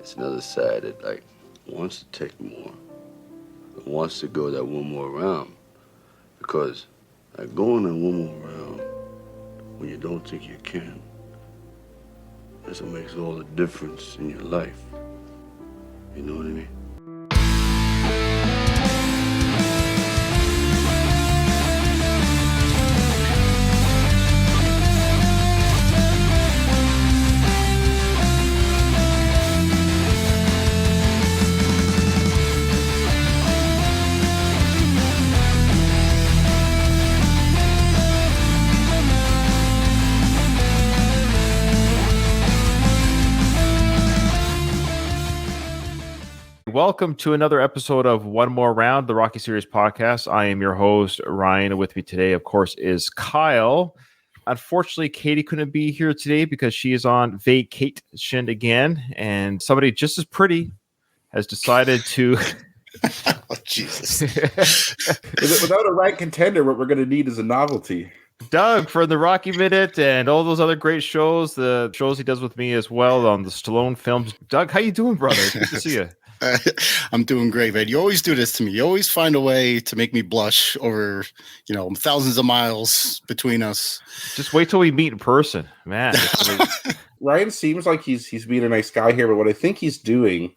it's another side that like wants to take more, wants to go that one more round, because like going that one more round when you don't think you can, that's what makes all the difference in your life. You know what I mean? Welcome to another episode of One More Round, the Rocky Series podcast. I am your host, Ryan. With me today, of course, is Kyle. Unfortunately, Katie couldn't be here today because she is on vacation again, and somebody just as pretty has decided to... Oh, Jesus. Without a ranked contender, what we're going to need is a novelty. Doug for the Rocky Minute and all those other great shows, the shows he does with me as well on the Stallone films. Doug, how you doing, brother? Good to see you. I'm doing great, man. You always do this to me. You always find a way to make me blush over, thousands of miles between us. Just wait till we meet in person, man. Ryan seems like he's being a nice guy here, but what I think he's doing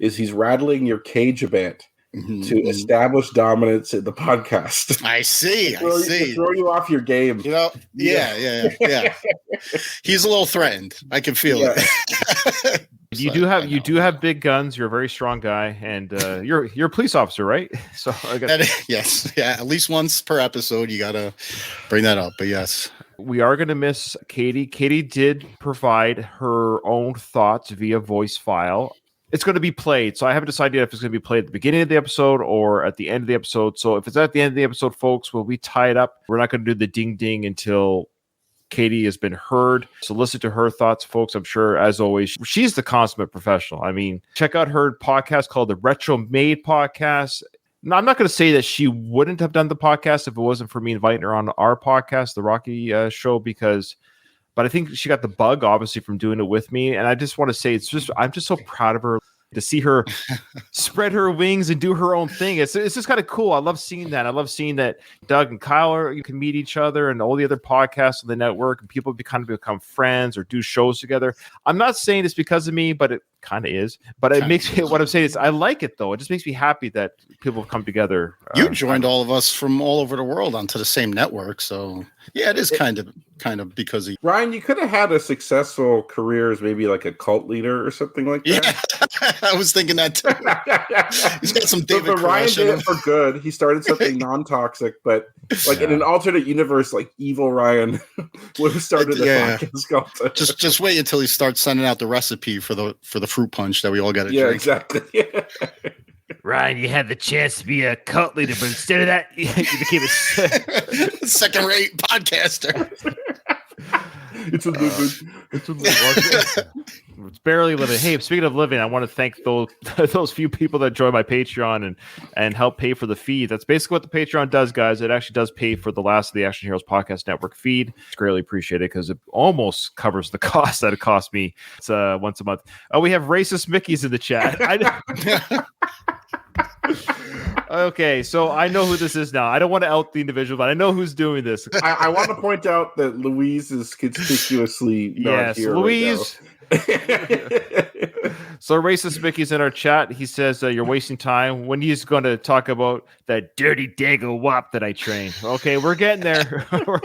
is he's rattling your cage a bit to establish dominance in the podcast. I see. To throw you off your game. Yeah. He's a little threatened. I can feel it. You do have big guns. You're a very strong guy, and you're a police officer, right? So yes, yeah. At least once per episode, you gotta bring that up. But yes, we are gonna miss Katie. Katie did provide her own thoughts via voice file. It's going to be played, so I haven't decided if it's going to be played at the beginning of the episode or at the end of the episode. So if it's at the end of the episode, folks, we'll be tied up. We're not going to do the ding ding until Katie has been heard. So listen to her thoughts, folks. I'm sure, as always, she's the consummate professional. I mean, check out her podcast called the Retro Made Podcast. Now, I'm not going to say that she wouldn't have done the podcast if it wasn't for me inviting her on our podcast, the Rocky Show, but I think she got the bug, obviously, from doing it with me. And I just want to say, I'm just so proud of her to see her spread her wings and do her own thing. It's just kind of cool. I love seeing that. I love seeing that Doug and Kyle you can meet each other and all the other podcasts on the network, and people become friends or do shows together. I'm not saying it's because of me, but it kind of is. But it makes me, what I'm saying is I like it, though. It just makes me happy that people have come together. You joined all of us from all over the world onto the same network. So yeah, it is kind of because of Ryan. You could have had a successful career as maybe like a cult leader or something like that. Yeah, I was thinking that too. He's got some David. But Ryan did it for good. He started something non-toxic, but like in an alternate universe, like evil Ryan would have started a podcast cult. Just wait until he starts sending out the recipe for the fruit punch that we all got to drink. Yeah, exactly. Yeah. Ryan, you had the chance to be a cult leader, but instead of that, you became a second-rate podcaster. It's a living. It's barely living. Hey, speaking of living, I want to thank those few people that join my Patreon and help pay for the feed. That's basically what the Patreon does, guys. It actually does pay for the last of the Action Heroes Podcast Network feed. It's greatly appreciated because it almost covers the cost that it cost me. It's once a month. Oh, we have racist Mickeys in the chat. Okay, so I know who this is now. I don't want to out the individual, but I know who's doing this. I want to point out that Louise is conspicuously not here. Louise. Right So racist Mickey's in our chat. He says you're wasting time when he's going to talk about that dirty dago wop that I trained. Okay, we're getting there. we're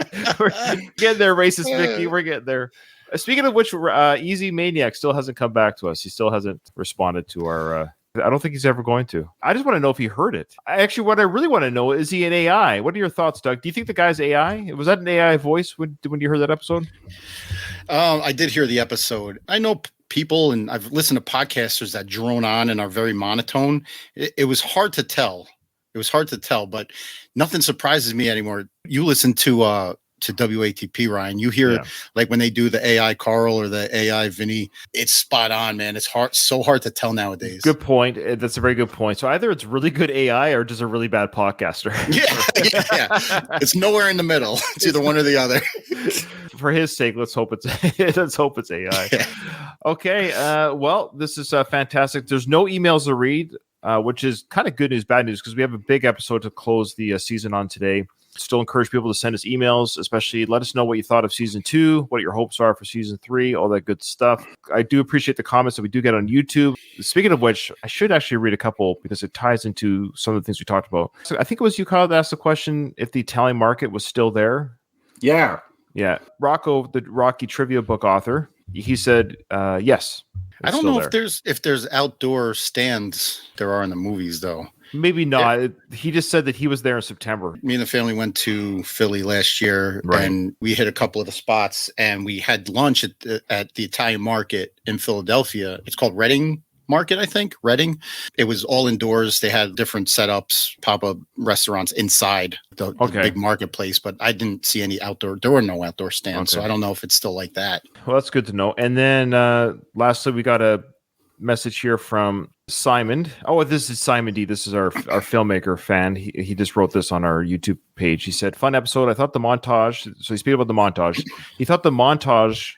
getting there, racist Mickey. We're getting there. Speaking of which, Easy Maniac still hasn't come back to us. He still hasn't responded to our... I don't think he's ever going to. I just want to know if he heard it. What I really want to know, is he an AI? What are your thoughts, Doug? Do you think the guy's AI? Was that an AI voice when you heard that episode? I did hear the episode. I know people, and I've listened to podcasters that drone on and are very monotone. It was hard to tell. But nothing surprises me anymore. You listen to WATP, Ryan, you hear like when they do the AI Carl or the AI Vinny, it's spot on, man. It's so hard to tell nowadays. Good point. That's a very good point. So either it's really good AI or just a really bad podcaster. Yeah. It's nowhere in the middle. It's either one or the other. for his sake, let's hope it's AI. Okay. Well, this is fantastic. There's no emails to read, which is kind of good news, bad news, because we have a big episode to close the season on today. Still encourage people to send us emails, especially let us know what you thought of season 2, what your hopes are for season 3, all that good stuff. I do appreciate the comments that we do get on YouTube. Speaking of which, I should actually read a couple because it ties into some of the things we talked about. So I think it was you, Kyle, that asked the question if the Italian market was still there. Yeah. Yeah. Rocco, the Rocky trivia book author, he said yes. I don't know if there's outdoor stands there are in the movies though. Maybe not. Yeah. He just said that he was there in September. Me and the family went to Philly last year, and we hit a couple of the spots, and we had lunch at the Italian market in Philadelphia. It's called Reading Market, I think. Reading. It was all indoors. They had different setups, pop-up restaurants inside the big marketplace, but I didn't see any outdoor. There were no outdoor stands, so I don't know if it's still like that. Well, that's good to know. And then lastly, we got a message here from Simon. Oh, this is Simon D. This is our filmmaker fan. He just wrote this on our YouTube page. He said, fun episode. I thought the montage, so he's speaking about the montage. He thought the montage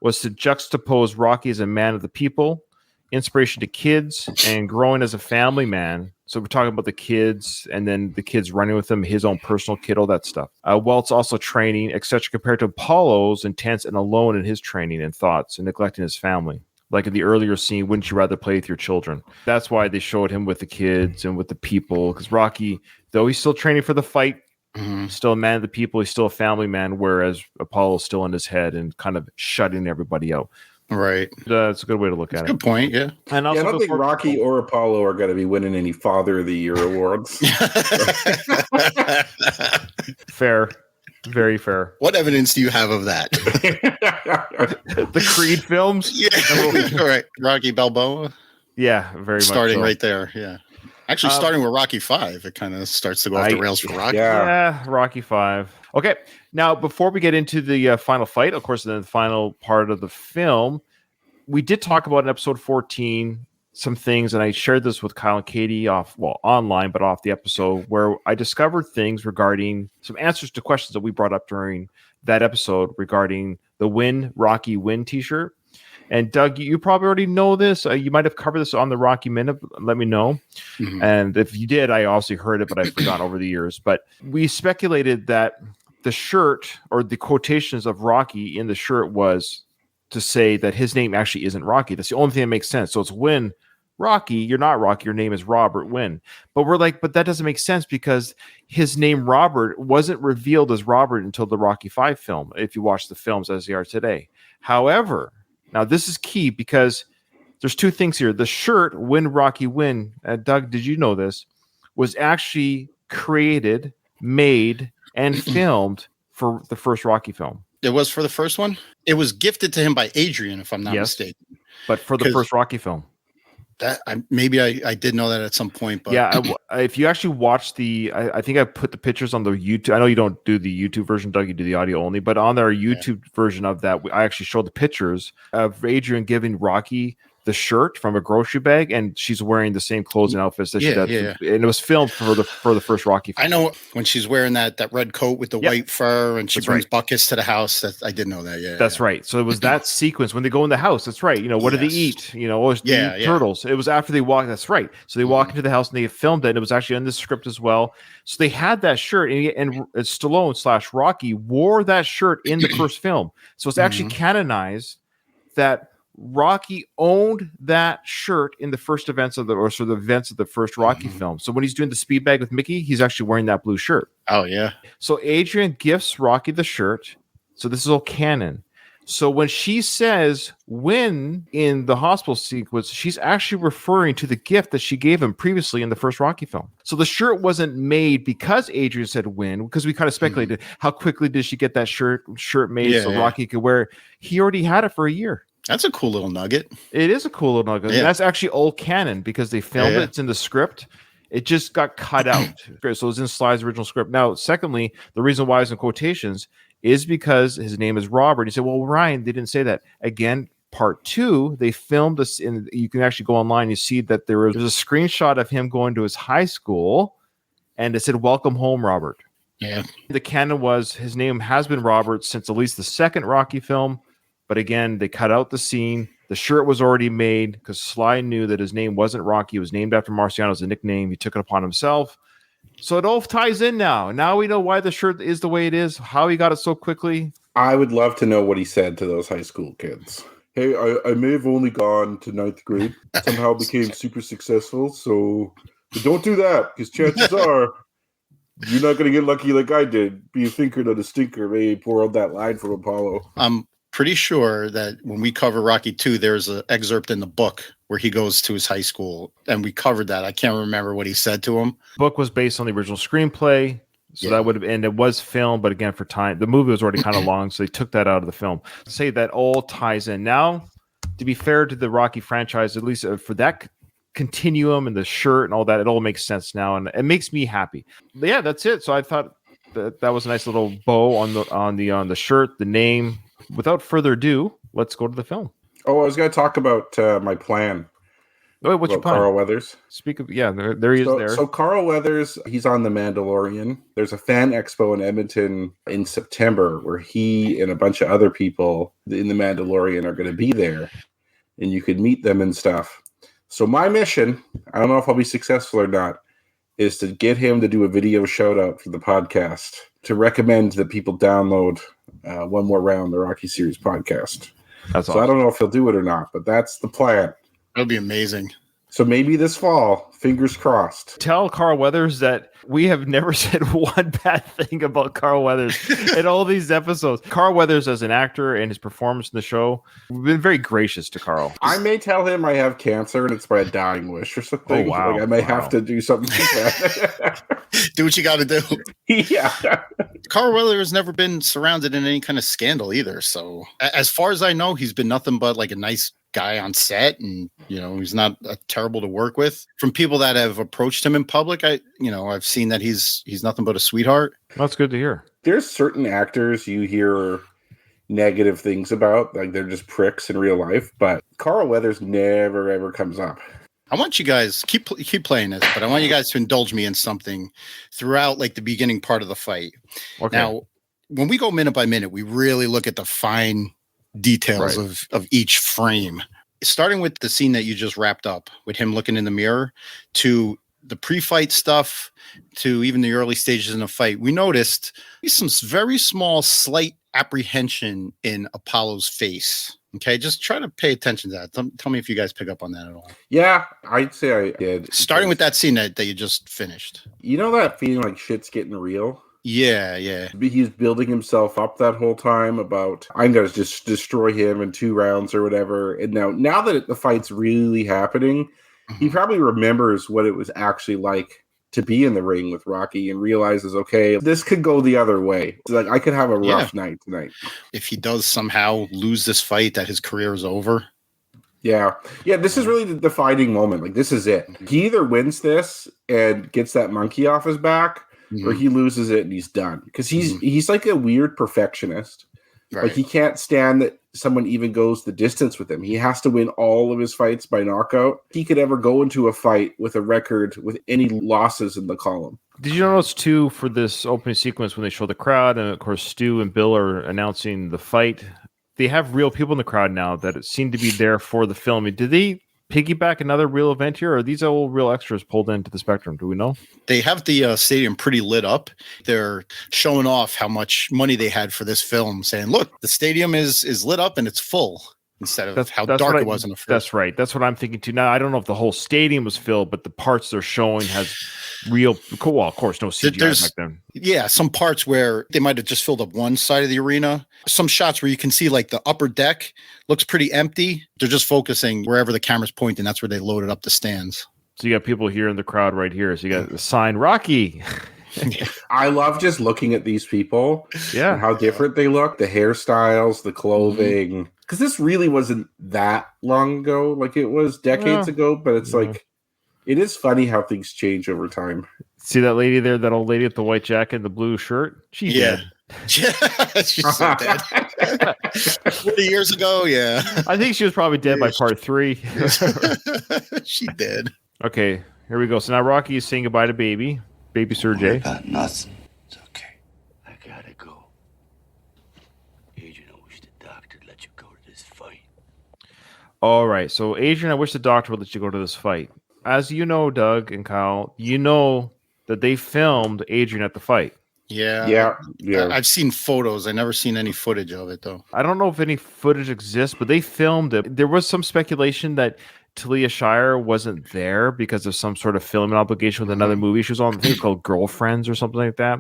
was to juxtapose Rocky as a man of the people, inspiration to kids, and growing as a family man. So we're talking about the kids and then the kids running with him, his own personal kid, all that stuff. Welt's also training, etc., compared to Apollo's intense and alone in his training and thoughts and neglecting his family. Like in the earlier scene, wouldn't you rather play with your children? That's why they showed him with the kids and with the people. Because Rocky, though he's still training for the fight, still a man of the people, he's still a family man, whereas Apollo's still in his head and kind of shutting everybody out. Right. That's a good way to look at it. Good point, yeah. And also I don't think Rocky or Apollo are going to be winning any Father of the Year awards. Fair. Very fair. What evidence do you have of that? The Creed films? Yeah. Right. Rocky Balboa? Yeah, very much starting so. Right there, yeah. Actually, starting with Rocky 5, it kind of starts to go off the rails for Rocky. Yeah, Rocky 5. Okay, now before we get into the final fight, of course, the final part of the film, we did talk about in episode 14 some things, and I shared this with Kyle and Katie online, but off the episode, where I discovered things regarding some answers to questions that we brought up during that episode regarding the Rocky Win t-shirt. And Doug, you probably already know this. You might have covered this on the Rocky Minute. Let me know. Mm-hmm. And if you did, I obviously heard it, but I've forgotten over the years. But we speculated that the shirt or the quotations of Rocky in the shirt was to say that his name actually isn't Rocky. That's the only thing that makes sense. So it's Win Rocky. You're not Rocky. Your name is Robert Win. But we're like, but that doesn't make sense because his name Robert wasn't revealed as Robert until the Rocky 5 film, if you watch the films as they are today. However, now this is key because there's two things here. The shirt, Win Rocky Win, Doug, did you know this, was actually created, made, and filmed for the first Rocky film. It was for the first one? It was gifted to him by Adrian, if I'm not mistaken. But for the first Rocky film. Maybe I did know that at some point, but yeah, if you actually watch I think I put the pictures on the YouTube. I know you don't do the YouTube version, Doug. You do the audio only, but on our YouTube version of that, I actually showed the pictures of Adrian giving Rocky the shirt from a grocery bag, and she's wearing the same clothes and outfits that she does. And it was filmed for the first Rocky film. I know when she's wearing that red coat with the white fur, and she brings buckets to the house. I did know that. Yeah, that's right. So it was that sequence when they go in the house. That's right. What do they eat? They eat turtles. It was after they walk. That's right. So they walk into the house and they filmed it. And it was actually in the script as well. So they had that shirt, and Stallone / Rocky wore that shirt in the first film. So it's actually canonized that Rocky owned that shirt in the first events of the first Rocky film. So when he's doing the speed bag with Mickey, he's actually wearing that blue shirt. Oh yeah. So Adrian gifts Rocky the shirt. So this is all canon. So when she says Win in the hospital sequence, she's actually referring to the gift that she gave him previously in the first Rocky film. So the shirt wasn't made because Adrian said Win, because we kind of speculated how quickly did she get that shirt made so Rocky could wear it. He already had it for a year. That's a cool little nugget. It is a cool little nugget. Yeah. And that's actually old canon because they filmed it. It's in the script. It just got cut out. So it's in Sly's original script. Now, secondly, the reason why it's in quotations is because his name is Robert. He said, well, Ryan, they didn't say that. Again, part 2, they filmed this in, you can actually go online. You see that there's a screenshot of him going to his high school and it said, welcome home, Robert. Yeah. The canon was his name has been Robert since at least the second Rocky film. But again, they cut out the scene. The shirt was already made because Sly knew that his name wasn't Rocky. It was named after Marciano as a nickname. He took it upon himself. So it all ties in now. Now we know why the shirt is the way it is, how he got it so quickly. I would love to know what he said to those high school kids. Hey, I may have only gone to 9th grade. Somehow became super successful. So but don't do that because chances are you're not going to get lucky like I did. Be a thinker, not a stinker. Maybe pour out that line from Apollo. I'm pretty sure that when we cover Rocky 2, there's an excerpt in the book where he goes to his high school, and we covered that. I can't remember what he said to him. Book was based on the original screenplay, so that would have, and it was filmed, but again, for time, the movie was already kind of long, so they took that out of the film. Say that all ties in. Now, to be fair to the Rocky franchise, at least for that continuum and the shirt and all that, it all makes sense now, and it makes me happy. But yeah, that's it. So I thought that was a nice little bow on the shirt, the name. Without further ado, let's go to the film. Oh, I was going to talk about my plan. Oh, what's your plan? Carl Weathers. Speak of, yeah, there he is there. So Carl Weathers, he's on The Mandalorian. There's a fan expo in Edmonton in September where he and a bunch of other people in The Mandalorian are going to be there, and you could meet them and stuff. So my mission, I don't know if I'll be successful or not, is to get him to do a video shout out for the podcast, to recommend that people download One More Round, the Rocky Series podcast. That's so awesome. I don't know if he'll do it or not, but that's the plan. That would be amazing. So maybe this fall, fingers crossed. Tell Carl Weathers that we have never said one bad thing about Carl Weathers in all these episodes. Carl Weathers as an actor and his performance in the show, we've been very gracious to Carl. I may tell him I have cancer and it's my dying wish or something. Oh, wow. Like I may have to do something like that. Do what you got to do. Yeah. Carl Weathers has never been surrounded in any kind of scandal either. So as far as I know, he's been nothing but like a nice guy on set, and he's not terrible to work with. From people that have approached him in public, I've seen that he's nothing but a sweetheart. That's good to hear. There's certain actors you hear negative things about, like they're just pricks in real life, but Carl Weathers never ever comes up. I want you guys keep playing this, but I want you guys to indulge me in something throughout like the beginning part of the fight. Okay. Now, when we go minute by minute, we really look at the fine details of each frame, starting with the scene that you just wrapped up with him looking in the mirror to the pre-fight stuff to even the early stages in the fight. We noticed some very small, slight apprehension in Apollo's face. Okay, just try to pay attention to that. Tell me if you guys pick up on that at all. Yeah, I'd say I did. Starting with that scene that you just finished. You know that feeling like shit's getting real? Yeah. He's building himself up that whole time about, I'm going to just destroy him in 2 rounds or whatever. And now that the fight's really happening, he probably remembers what it was actually like to be in the ring with Rocky and realizes, okay, this could go the other way. It's like I could have a rough night tonight. If he does somehow lose this fight, that his career is over. Yeah, this is really the defining moment. Like, this is it. He either wins this and gets that monkey off his back, or he loses it and he's done. Because he's like a weird perfectionist. Right. Like, he can't stand that someone even goes the distance with him. He has to win all of his fights by knockout. He could ever go into a fight with a record with any losses in the column. Did you notice, too, for this opening sequence when they show the crowd, and, of course, Stu and Bill are announcing the fight, they have real people in the crowd now that seem to be there for the filming. Did they piggyback another real event here, or are these all real extras pulled into the Spectrum? Do we know? They have the stadium pretty lit up. They're showing off how much money they had for this film, saying, look, the stadium is lit up and it's full, instead of how dark it was in the first. That's right. That's what I'm thinking too. Now, I don't know if the whole stadium was filled, but the parts they're showing has real, well, of course, no CGI back then. Yeah, some parts where they might have just filled up one side of the arena. Some shots where you can see like the upper deck looks pretty empty. They're just focusing wherever the camera's pointing. That's where they loaded up the stands. So you got people here in the crowd right here. So you got the sign Rocky. I love just looking at these people. Yeah. And how different they look, the hairstyles, the clothing. Because this really wasn't that long ago. Like, it was decades ago, but it's like, it is funny how things change over time. See that lady there, that old lady with the white jacket and the blue shirt? She's dead. Yeah, she's so dead. 40 years ago, yeah. I think she was probably dead by part 3. She did. Okay, here we go. So now Rocky is saying goodbye to Baby Sergey. About nothing. It's okay. All right. So, Adrian, I wish the doctor would let you go to this fight. As you know, Doug and Kyle, you know that they filmed Adrian at the fight. Yeah. Yeah. I've seen photos. I never seen any footage of it though. I don't know if any footage exists, but they filmed it. There was some speculation that Talia Shire wasn't there because of some sort of filming obligation with another movie she was on. I think it's called Girlfriends or something like that.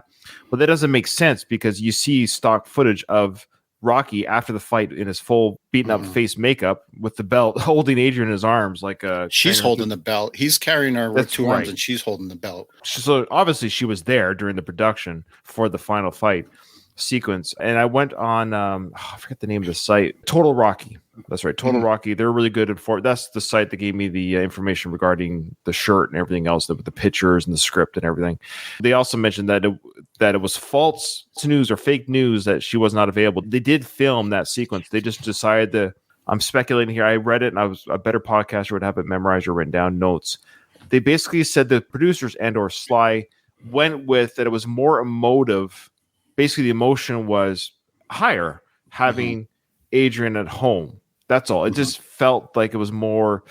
But that doesn't make sense because you see stock footage of Rocky after the fight in his full beaten up face makeup with the belt, holding Adrian in his arms like a. She's holding the belt. He's carrying her with That's two arms, right. and she's holding the belt. So obviously she was there during the production for the final fight sequence. And I went on, I forget the name of the site, Total Rocky. That's right, Total Rocky. They're really good at that's the site that gave me the information regarding the shirt and everything else, with the pictures and the script and everything. They also mentioned that it was false news or fake news that she was not available. They did film that sequence. They just decided to. I'm speculating here. I read it, and I was a better podcaster would have it memorized or written down notes. They basically said the producers and/or Sly went with that it was more emotive. Basically, the emotion was higher having Adrian at home. That's all. It just felt like it was more,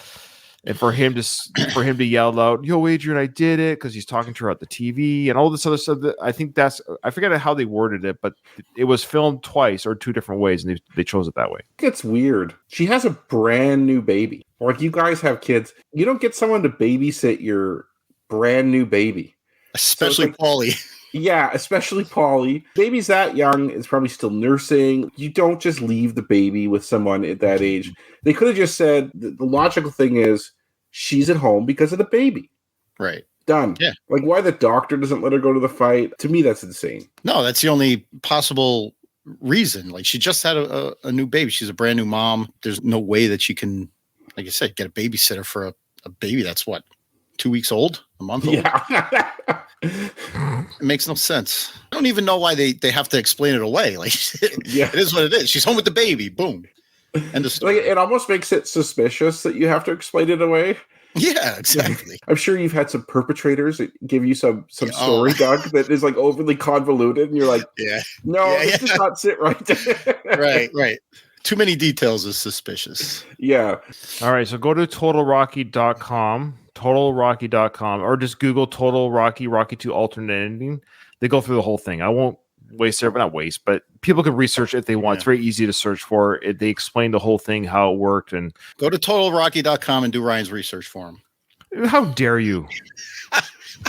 and for him to yell out, "Yo, Adrian, I did it," because he's talking to her at the TV and all this other stuff. I think I forget how they worded it, but it was filmed twice or two different ways, and they chose it that way. It's weird. She has a brand new baby. Like, you guys have kids. You don't get someone to babysit your brand new baby. Especially like- Paulie. Yeah, especially Polly. Baby's that young is probably still nursing. You don't just leave the baby with someone at that age. They could have just said the logical thing is she's at home because of the baby. Right. Done. Yeah. Like, why the doctor doesn't let her go to the fight? To me, that's insane. No, that's the only possible reason. Like, she just had a new baby. She's a brand new mom. There's no way that she can, like I said, get a babysitter for a baby that's what, 2 weeks old, a month old. Yeah. It makes no sense. I don't even know why they have to explain it away. Like, Yeah. it is what it is. She's home with the baby. Boom. And the Like, it almost makes it suspicious that you have to explain it away. yeah, exactly. I'm sure you've had some perpetrators that give you some Yeah, story, Doug, that is like overly convoluted, and you're like, Yeah. no, Yeah, this does not sit right. Right. Too many details is suspicious. Yeah. All right, so go to totalrocky.com, or just Google Total Rocky 2 alternate ending. They go through the whole thing. I won't waste it, but not waste, but people can research it if they want. It's very easy to search for it. They explain the whole thing, how it worked, and Go to totalrocky.com and do Ryan's research for him. how dare you?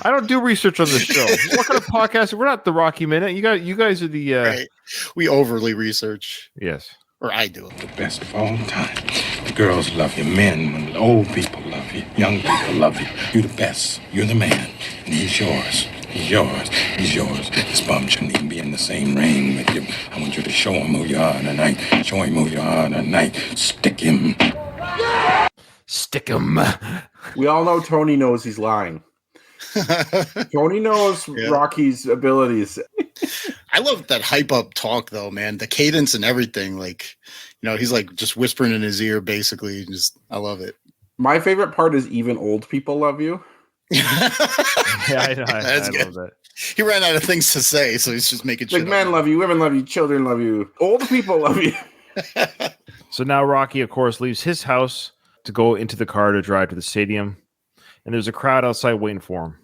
I don't do research on this show. What kind of podcast? We're not the Rocky Minute. You guys are the Right. We overly research, yes. or I do. The best of all time. The girls love you, men, old people love you, young people love you. You're the best. You're the man. And he's yours. He's yours. He's yours. This bum shouldn't even be in the same ring with you. I want you to show him who you are tonight. Show him who you are tonight. Stick him. Stick 'em. We all know Tony knows he's lying. Tony knows Yeah. Rocky's abilities. I love that hype up talk though, man. The cadence and everything. Like, he's like just whispering in his ear, basically. I love it. My favorite part is even old people love you. Yeah, I That's love good. that. He ran out of things to say, so he's just making Like, shit men up. love you, women love you, children love you, old people love you. So now Rocky, of course, leaves his house to go into the car to drive to the stadium, and there's a crowd outside waiting for him.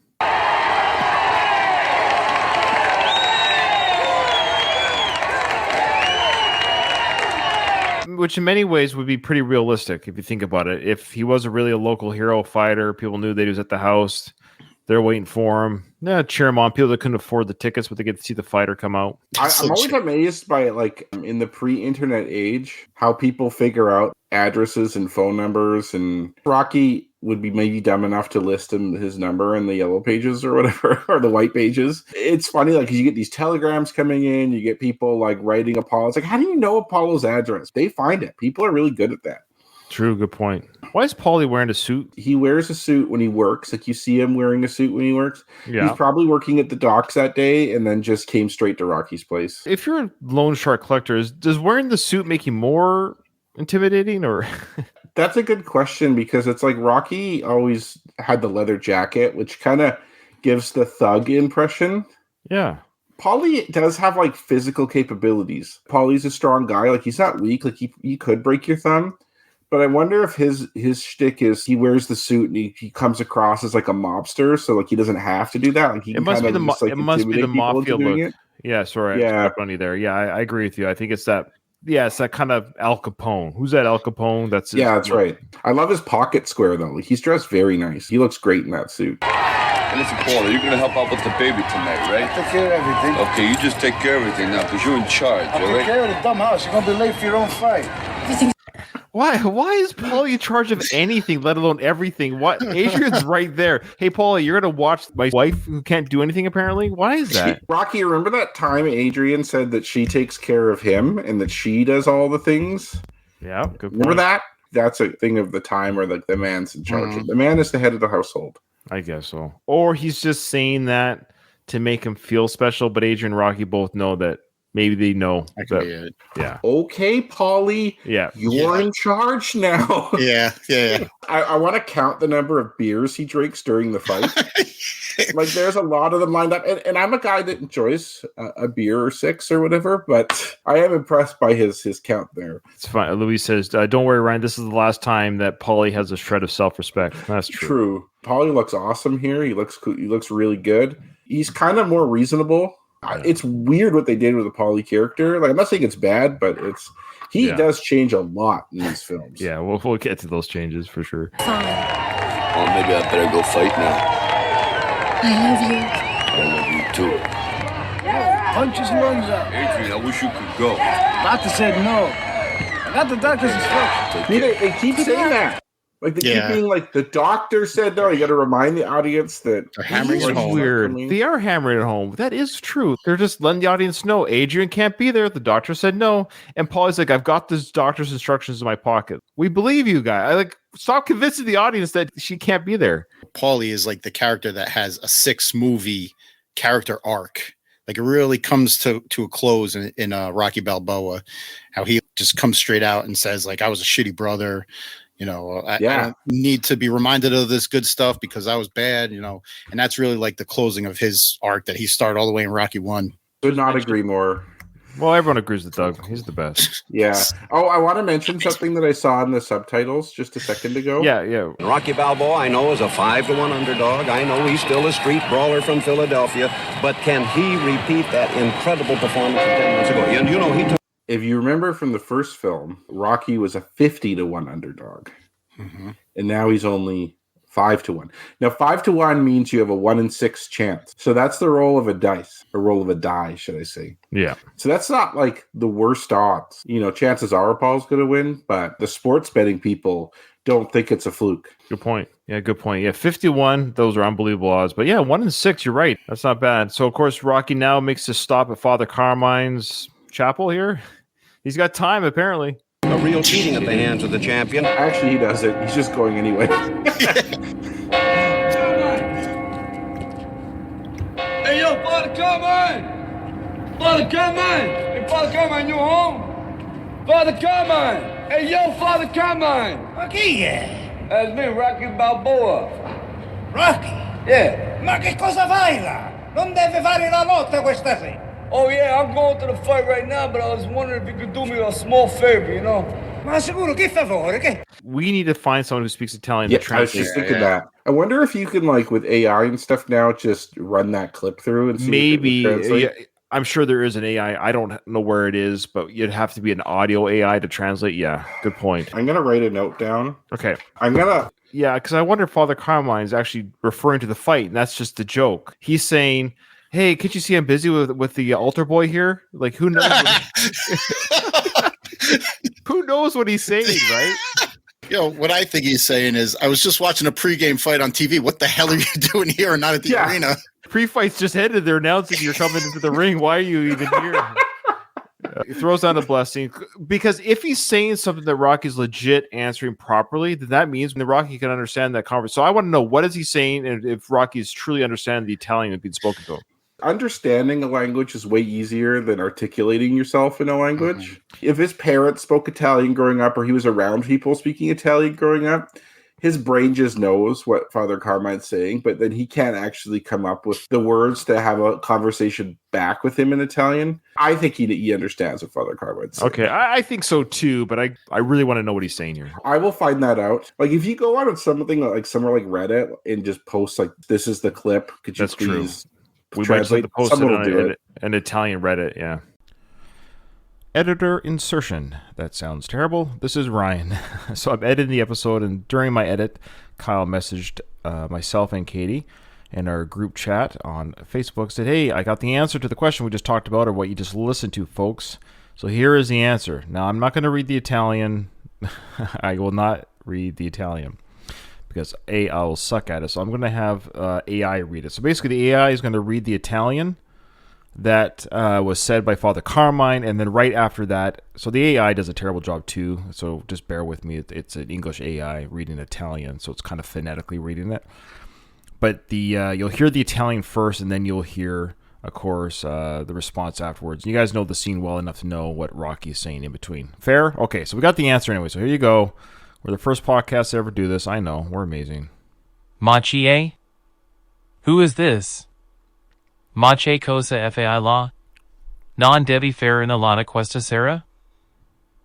Which in many ways would be pretty realistic if you think about it. If he was really a local hero fighter, people knew that he was at the house. They're waiting for him. Yeah, cheer him on. People that couldn't afford the tickets, but they get to see the fighter come out. I'm always amazed by, like, in the pre-internet age, how people figure out addresses and phone numbers. And Rocky would be maybe dumb enough to list his number in the yellow pages or whatever, or the white pages. It's funny, like, 'cause you get these telegrams coming in, you get people like writing Apollo. It's like, how do you know Apollo's address? They find it. People are really good at that. True, good point. Why is Paulie wearing a suit? He wears a suit when he works. Like, you see him wearing a suit when he works. Yeah. He's probably working at the docks that day and then just came straight to Rocky's place. If you're a loan shark collector, does wearing the suit make you more intimidating, or That's a good question, because it's like Rocky always had the leather jacket, which kind of gives the thug impression. yeah? Paulie does have like physical capabilities. Paulie's a strong guy. Like, he's not weak. Like, he could break your thumb, But I wonder if his shtick is he wears the suit and he comes across as like a mobster, so like he doesn't have to do that. Like he It must be the just, like, it must be the intimidate people into mafia doing look. it. Yeah, sorry, I stepped on you there. Yeah, I agree with you. I think it's that. Yeah, it's that kind of Al Capone. Who's that Al Capone? That's his, Yeah, that's right. I love his pocket square though. Like he's dressed very nice. He looks great in that suit. And listen, Paula, you're gonna help out with the baby tonight, right? Take care of everything. Okay, you just take care of everything now, because you're in charge, I'll all take right? care of the dumb house. You're gonna be late for your own fight. Why is Paulie in charge of anything, let alone everything? What Adrian's right there. Hey, Paulie, you're gonna watch my wife who can't do anything apparently? Why is that? Rocky, remember that time Adrian said that she takes care of him and that she does all the things? Yeah, good point. Remember that? That's a thing of the time where like the man's in charge. The man is the head of the household. I guess so. Or he's just saying that to make him feel special, but Adrian and Rocky both know that maybe they know That could that. be it. Yeah. Okay, Paulie, Yeah. you're in charge now. Yeah. I want to count the number of beers he drinks during the fight. Like there's a lot of them lined up, and I'm a guy that enjoys a beer or six or whatever, but I am impressed by his count there. It's fine. Louis says, don't worry, Ryan. This is the last time that Paulie has a shred of self-respect. That's true. True. Paulie looks awesome here. He looks cool. He looks really good. He's kind of more reasonable. It's weird what they did with the Paulie character. Like I'm not saying it's bad, but he does change a lot in these films. Yeah, we'll get to those changes for sure. Well, maybe I better go fight now. I love you. I love you too. Punch his lungs out. Adrian, I wish you could go. Doctor said no. I got the doctor's instructions. See, they keep saying that. Like they keep being like the doctor said no. You got to remind the audience that They're hammering it It's home. weird. They are hammering it home. That is true. They're just letting the audience know Adrian can't be there. The doctor said no. And Paulie's like, I've got this doctor's instructions in my pocket. We believe you, guy. I like stop convincing the audience that she can't be there. Paulie is like the character that has a 6-movie character arc. Like it really comes to a close in Rocky Balboa, how he just comes straight out and says like, I was a shitty brother. You know, I don't need to be reminded of this good stuff because I was bad, you know, and that's really like the closing of his arc that he started all the way in Rocky 1. Could not agree more. Well, everyone agrees with Doug. He's the best. Yeah. Oh, I want to mention something that I saw in the subtitles just a second ago. Yeah. Rocky Balboa, I know, is a 5-1 underdog. I know he's still a street brawler from Philadelphia, but can he repeat that incredible performance of 10 months ago? And you know, he took. If you remember from the first film, Rocky was a 50-1 underdog. Mm-hmm. And now he's only 5-1. Now, 5-1 means you have a 1 in 6 chance. So that's the roll of a dice, a roll of a die, should I say. Yeah. So that's not like the worst odds. You know, chances are Paul's going to win, but the sports betting people don't think it's a fluke. Good point. Yeah, good point. Yeah, 51. Those are unbelievable odds. But yeah, 1 in 6. You're right. That's not bad. So, of course, Rocky now makes a stop at Father Carmine's chapel here. He's got time, apparently. A real cheating at the hands of the champion. Actually, he doesn't. He's just going anyway. Hey, yo, Father Carmine! Father Carmine! Hey, Father Carmine, you home? Father Carmine! Hey, yo, Father Carmine! Ma chi è? That's me, Rocky Balboa. Rocky? Yeah. Ma che cosa fai là? Non deve fare la lotta questa sera. Oh, yeah, I'm going to the fight right now, but I was wondering if you could do me a small favor, you know? Ma sicuro, che favore? Che? We need to find someone who speaks Italian Yeah, to I was translate. just thinking that. I wonder if you can, like, with AI and stuff now, just run that clip through and see Maybe. if it would translate. Yeah, I'm sure there is an AI. I don't know where it is, but you'd have to be an audio AI to translate. Yeah, good point. I'm going to write a note down. Okay. I'm going to... Yeah, because I wonder if Father Carmine is actually referring to the fight, and that's just the joke. He's saying, "Hey, can't you see I'm busy with the altar boy here? Like, who knows? Who knows what he's saying, right?" You know, what I think he's saying is, I was just watching a pregame fight on TV. What the hell are you doing here and not at the arena? Pre-fight's just ended. They're announcing you're coming into the ring. Why are you even here? He throws down a blessing because if he's saying something that Rocky's legit answering properly, then that means the Rocky can understand that conversation. So I want to know, what is he saying, and if Rocky is truly understanding the Italian that's being spoken to him. Understanding a language is way easier than articulating yourself in a language. If his parents spoke Italian growing up, or he was around people speaking Italian growing up, his brain just knows what Father Carmine's saying, but then he can't actually come up with the words to have a conversation back with him in Italian. I think he understands what Father Carmine's saying. Okay, I think so too, but I really want to know what he's saying here. I will find that out. Like if you go on something like somewhere like Reddit and just post like, this is the clip, could you That's true. please We might just have translate? to post it Someone will on do it. an Italian Reddit, yeah. Editor insertion. That sounds terrible. This is Ryan. So I'm editing the episode, and during my edit, Kyle messaged myself and Katie in our group chat on Facebook, said, hey, I got the answer to the question we just talked about, or what you just listened to, folks. So here is the answer. Now, I'm not going to read the Italian. I will not read the Italian because I will suck at it. So I'm going to have AI read it. So basically, the AI is going to read the Italian that was said by Father Carmine, and then right after that, so the AI does a terrible job too, so just bear with me. It's an English AI reading Italian, so it's kind of phonetically reading it. But the you'll hear the Italian first, and then you'll hear, of course, the response afterwards. You guys know the scene well enough to know what Rocky is saying in between. Fair? Okay, so we got the answer anyway, so here you go. We're the first podcast to ever do this. I know, we're amazing. Machie? Who is this? Mache cosa fai la? Non devi fare in la questa sera?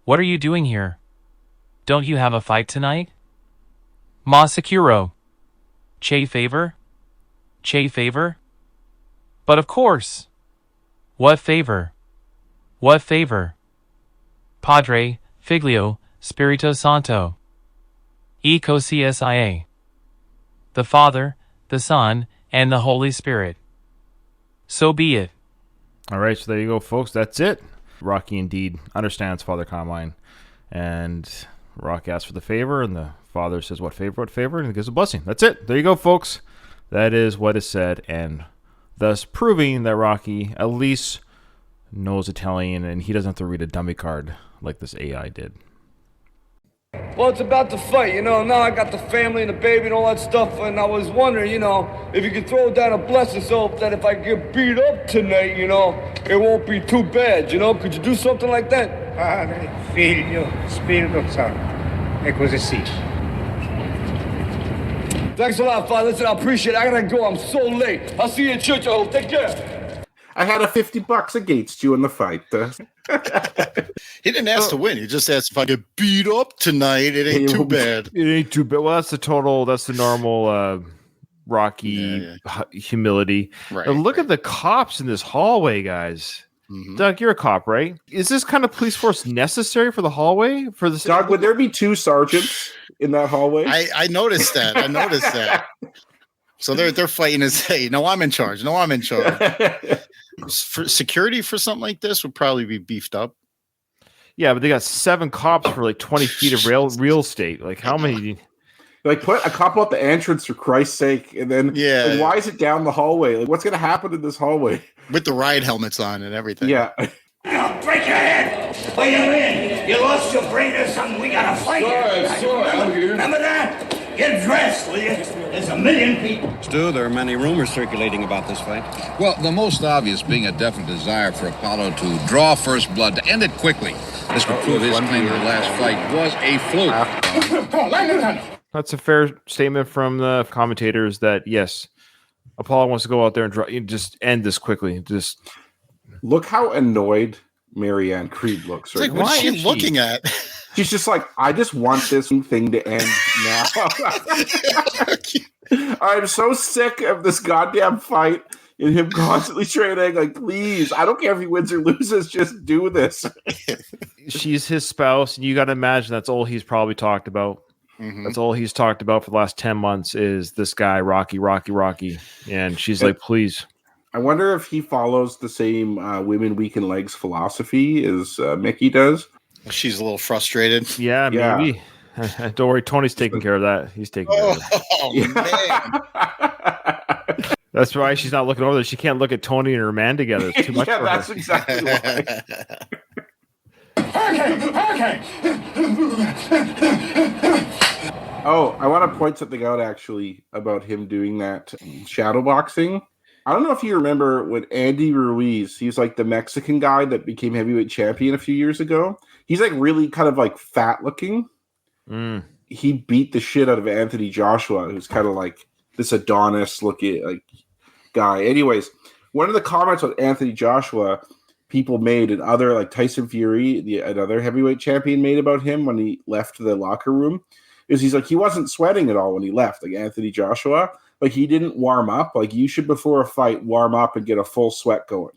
What are you doing here? Don't you have a fight tonight? Ma sicuro. Che favor? Che favor? But of course. What favor? What favor? Padre, Figlio, Spirito Santo. E csia. The Father, the Son, and the Holy Spirit. So be it. All right, so there you go, folks. That's it. Rocky indeed understands Father Carmine, and Rocky asks for the favor, and the father says, what favor, and he gives a blessing. That's it. There you go, folks. That is what is said, and thus proving that Rocky at least knows Italian, and he doesn't have to read a dummy card like this AI did. Well, it's about to fight, now I got the family and the baby and all that stuff, and I was wondering, if you could throw down a blessing so that if I get beat up tonight, it won't be too bad, Could you do something like that? Padre, Figlio, Spirito Santo. E così sì. Thanks a lot, Father. Listen, I appreciate it. I gotta go. I'm so late. I'll see you in church. I hope. Take care. I had a $50 against you in the fight. He didn't ask to win. He just asked if I get beat up tonight. It ain't too bad. It ain't too bad. Well, that's the normal Rocky humility. Right. Now, look at the cops in this hallway, guys. Mm-hmm. Doug, you're a cop, right? Is this kind of police force necessary for the hallway? For the Doug, would there be 2 sergeants in that hallway? I noticed that. So they're fighting to say, no, I'm in charge. No, I'm in charge. For security for something like this would probably be beefed up. Yeah, but they got 7 cops for like 20 feet of real estate. Like how many? Like put a couple at the entrance for Christ's sake, and then like, why is it down the hallway? Like what's going to happen in this hallway? With the riot helmets on and everything. Yeah. I'll break your head. What are you in? You lost your brain or something? We gotta fight. Remember that? Get dressed, will you? There's a million people. Stu, there are many rumors circulating about this fight. Well, the most obvious being a definite desire for Apollo to draw first blood, to end it quickly. This would prove his claim to the last fight was a fluke. That's a fair statement from the commentators that, yes, Apollo wants to go out there and just end this quickly. Just look how annoyed Marianne Creed looks. Right? Like, what's she looking at? She's just like, I just want this thing to end now. I'm so sick of this goddamn fight and him constantly training. Like, please, I don't care if he wins or loses, just do this. She's his spouse, and you got to imagine that's all he's probably talked about. Mm-hmm. That's all he's talked about for the last 10 months is this guy, Rocky. And she's like, please. I wonder if he follows the same women weak in legs philosophy as Mickey does. She's a little frustrated. Yeah, maybe. Don't worry, Tony's taking care of that. He's taking care of it. Oh, man. That's why she's not looking over there. She can't look at Tony and her man together. It's too much for that's her. Exactly why. Hurricane! Oh, I want to point something out, actually, about him doing that shadow boxing. I don't know if you remember when Andy Ruiz, he's like the Mexican guy that became heavyweight champion a few years ago. He's like really kind of like fat looking. Mm. he beat the shit out of Anthony Joshua, who's kind of like this Adonis looking like guy. Anyways, one of the comments on Anthony Joshua people made, and other like Tyson Fury, another heavyweight champion, made about him when he left the locker room, is he's like, he wasn't sweating at all when he left. Like Anthony Joshua, like he didn't warm up. Like you should, before a fight, warm up and get a full sweat going.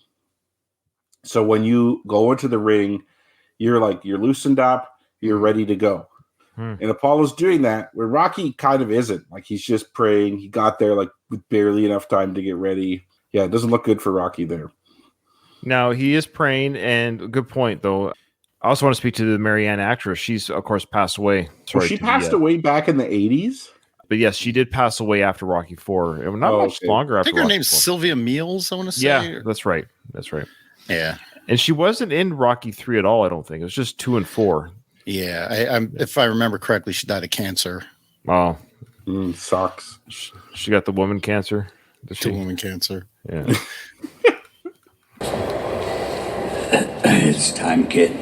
So when you go into the ring, you're loosened up, you're ready to go. And Apollo's doing that, where Rocky kind of isn't. Like he's just praying. He got there like with barely enough time to get ready. Yeah, it doesn't look good for Rocky there. Now he is praying, and good point though. I also want to speak to the Marianne actress. She's of course passed away. Well, she passed away back in the 80s. But yes, she did pass away after Rocky 4. Not much longer after. I think her Rocky name's 4. Sylvia Meals, I want to say. Yeah, that's right. That's right. Yeah. And she wasn't in Rocky 3 at all, I don't think. It was just 2 and 4. Yeah, if I remember correctly, she died of cancer. Oh, sucks. She got the woman cancer. The woman cancer. Yeah. It's time, kid.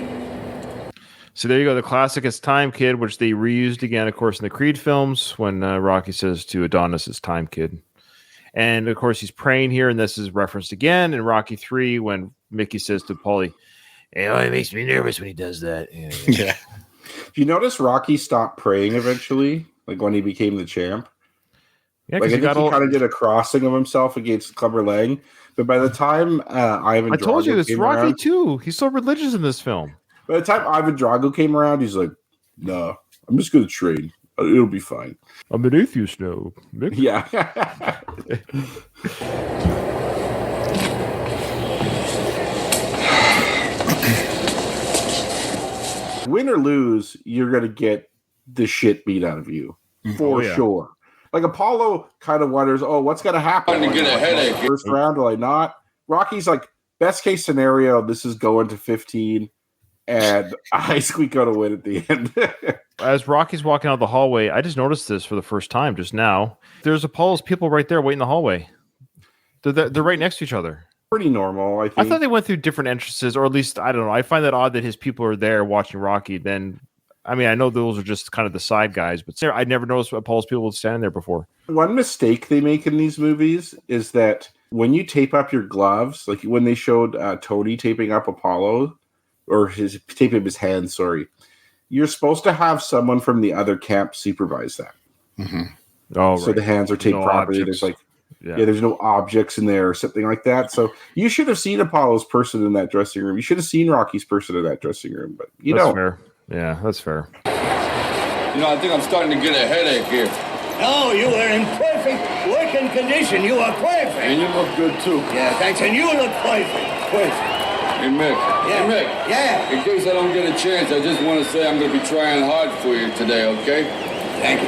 So there you go. The classic "It's Time, Kid," which they reused again, of course, in the Creed films when Rocky says to Adonis, "It's time, kid." And of course, he's praying here, and this is referenced again in Rocky 3 when Mickey says to Paulie, "Hey, oh, it makes me nervous when he does that." Yeah. You notice Rocky stopped praying eventually, like when he became the champ. Yeah, like I think he kind of did a crossing of himself against Clubber Lang, but by the time Ivan, I told you, Drago it's came Rocky around, 2. He's so religious in this film. By the time Ivan Drago came around, he's like, "No, I'm just going to train. It'll be fine." I'm an atheist now. Mick. Yeah. Win or lose, you're going to get the shit beat out of you for sure. Like Apollo kind of wonders, what's going to happen? Starting to get a headache. First round, will I not? Rocky's like, best case scenario, this is going to 15, and I squeak out a win at the end. As Rocky's walking out the hallway, I just noticed this for the first time just now. There's Apollo's people right there waiting in the hallway. They're right next to each other. Pretty normal, I think. I thought they went through different entrances, or at least, I don't know. I find that odd that his people are there watching Rocky. Then, I mean, I know those are just kind of the side guys, but I never noticed Apollo's people standing there before. One mistake they make in these movies is that when you tape up your gloves, like when they showed Tony taping up Apollo, or taping up his hands, sorry, you're supposed to have someone from the other camp supervise that. Mm-hmm. Oh, so the hands are taped properly. Objects. There's there's no objects in there or something like that. So you should have seen Apollo's person in that dressing room. You should have seen Rocky's person in that dressing room, but you That's don't. fair. Yeah, that's fair. You know, I think I'm starting to get a headache here. No, you are in perfect working condition. You are perfect. And you look good, too. Yeah, thanks. And you look perfect. Perfect. Hey, Mick. Yeah. Hey, Mick. Yeah. In case I don't get a chance, I just want to say I'm going to be trying hard for you today, okay? Thank you.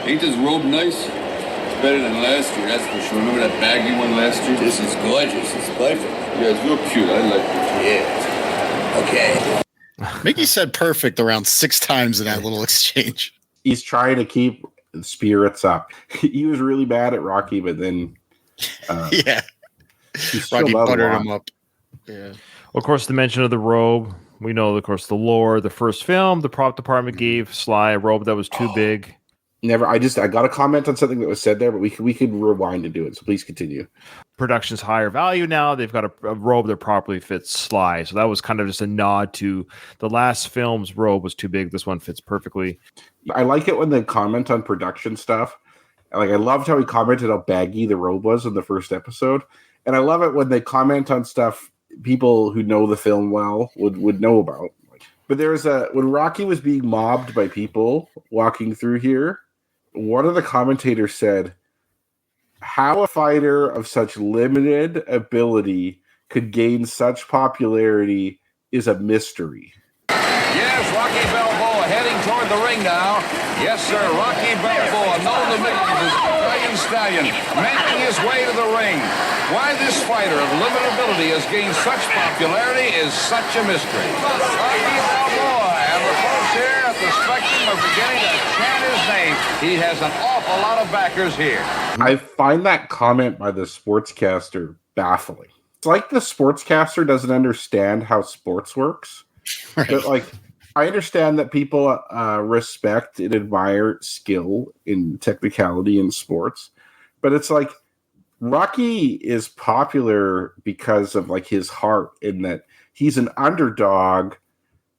Ain't this robe nice? It's better than last year, that's for sure. Remember that baggy one last year? This is gorgeous. It's perfect. Yeah, it's real cute. I like it. Yeah. Okay. Mickey said perfect around 6 times in that little exchange. He's trying to keep the spirits up. He was really bad at Rocky, but then yeah, Rocky buttered him up. Yeah. Of course, the mention of the robe. We know, of course, the lore. The first film, the prop department gave Sly a robe that was too big. Never. I got a comment on something that was said there, but we could rewind and do it. So please continue. Production's higher value now. They've got a robe that properly fits Sly. So that was kind of just a nod to the last film's robe was too big. This one fits perfectly. I like it when they comment on production stuff. Like I loved how he commented how baggy the robe was in the first episode, and I love it when they comment on stuff people who know the film well would know about. But there's when Rocky was being mobbed by people walking through here, one of the commentators said, "How a fighter of such limited ability could gain such popularity is a mystery." Yes, Rocky Balboa heading toward the ring now. Yes, sir, Rocky Balboa, known to millions as Italian Stallion, making his way to the ring. Why this fighter of limited ability has gained such popularity is such a mystery. Rocky Balboa, and the folks here at the Spectrum are beginning to chant his name. He has an awful lot of backers here. I find that comment by the sportscaster baffling. It's like the sportscaster doesn't understand how sports works. Right. But like, I understand that people respect and admire skill in technicality in sports, but it's like Rocky is popular because of like his heart, in that he's an underdog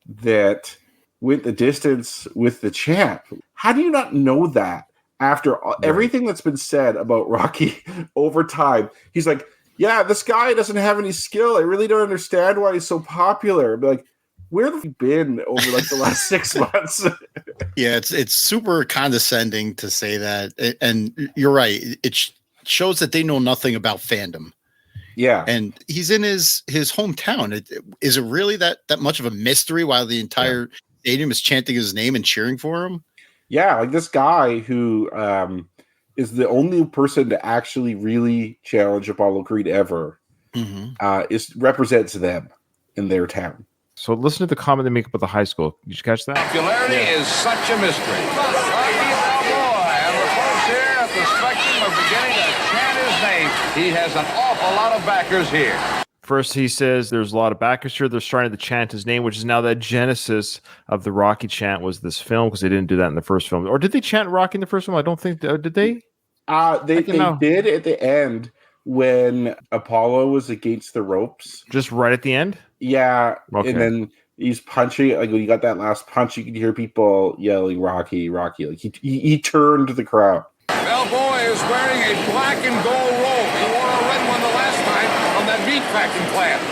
that went the distance with the champ. How do you not know that after everything that's been said about Rocky over time? He's like, yeah, this guy doesn't have any skill. I really don't understand why he's so popular. But like, where have you been over like the last 6 months? Yeah, it's super condescending to say that, and you're right. It shows that they know nothing about fandom. Yeah, and he's in his hometown. Is it really that much of a mystery why the entire stadium is chanting his name and cheering for him? Yeah, like this guy who is the only person to actually really challenge Apollo Creed ever represents them in their town. So listen to the comment they make about the high school. Did you catch that? Popularity is such a mystery. Rocky Balboa, and the folks here at the Spectrum are beginning to chant his name. He has an awful lot of backers here. First, he says there's a lot of backers here. They're starting to chant his name, which is now the genesis of the Rocky chant was this film, because they didn't do that in the first film. Or did they chant Rocky in the first film? I don't think. Did they? They did at the end when Apollo was against the ropes. Just right at the end? Yeah. Okay. And then he's punching. Like when you got that last punch, you could hear people yelling, Rocky, Rocky. Like he turned the crowd. Balboa is wearing a black and gold robe. He wore a red one the last time on that meat packing plant.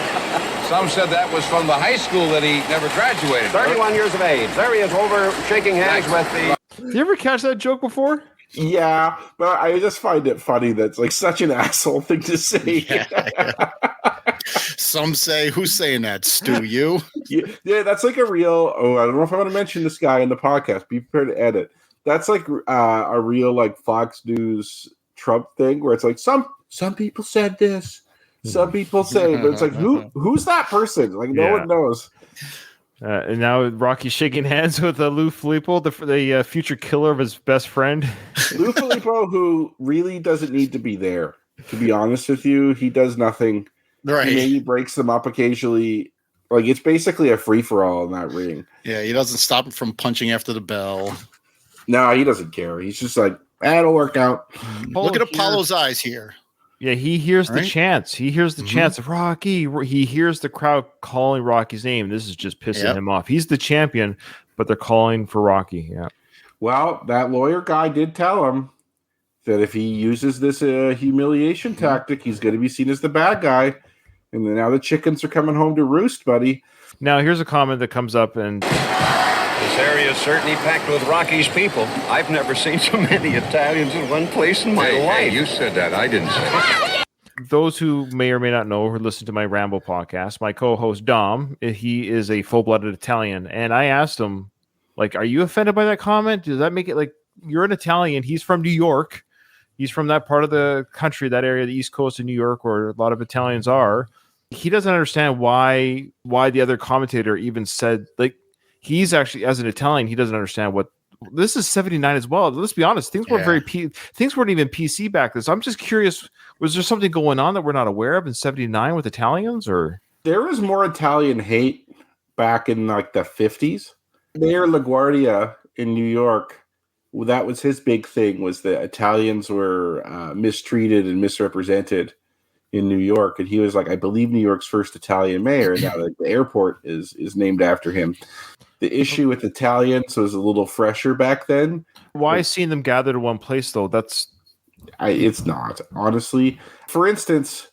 Some said that was from the high school that he never graduated. 31 years of age. There he is over shaking hands with the... Did you ever catch that joke before? Yeah, but I just find it funny that's like such an asshole thing to say. Yeah. Some say, who's saying that? Stu, you? Yeah, that's like a real. Oh, I don't know if I want to mention this guy in the podcast. Be prepared to edit. That's like a real like Fox News Trump thing where it's like some people said this, some people say, but it's like who's that person? Like no one knows. And now Rocky's shaking hands with Lou Filippo, the future killer of his best friend. Lou Filippo, who really doesn't need to be there. To be honest with you, he does nothing. Right. He breaks them up occasionally. Like it's basically a free for all in that ring. Yeah, he doesn't stop him from punching after the bell. No, he doesn't care. He's just like, that'll work out. Look at Apollo's eyes here. Yeah, he hears the chants. He hears the chants of Rocky. He hears the crowd calling Rocky's name. This is just pissing him off. He's the champion, but they're calling for Rocky. Yeah. Well, that lawyer guy did tell him that if he uses this humiliation tactic, he's going to be seen as the bad guy. And then now the chickens are coming home to roost, buddy. Now, here's a comment that comes up, and this area is certainly packed with Rocky's people. I've never seen so many Italians in one place in my life. Hey, you said that. I didn't say that. those who may or may not know or listen to my Rambo podcast, my co-host Dom, he is a full-blooded Italian. And I asked him, like, are you offended by that comment? Does that make it like you're an Italian? He's from New York. He's from that part of the country, that area, the East Coast of New York, where a lot of Italians are. He doesn't understand why the other commentator even said, like, he's actually, as an Italian, he doesn't understand what this is. 79 as well. Let's be honest, things weren't things weren't even PC back then. So I'm just curious, was there something going on that we're not aware of in 79 with Italians? Or there was more Italian hate back in like the 50s. Mayor LaGuardia in New York, that was his big thing, was that Italians were mistreated and misrepresented in New York. And he was like, I believe, New York's first Italian mayor. And now the airport is named after him. The issue with Italians was a little fresher back then. Why seeing them gathered in one place, though? It's not, honestly. For instance,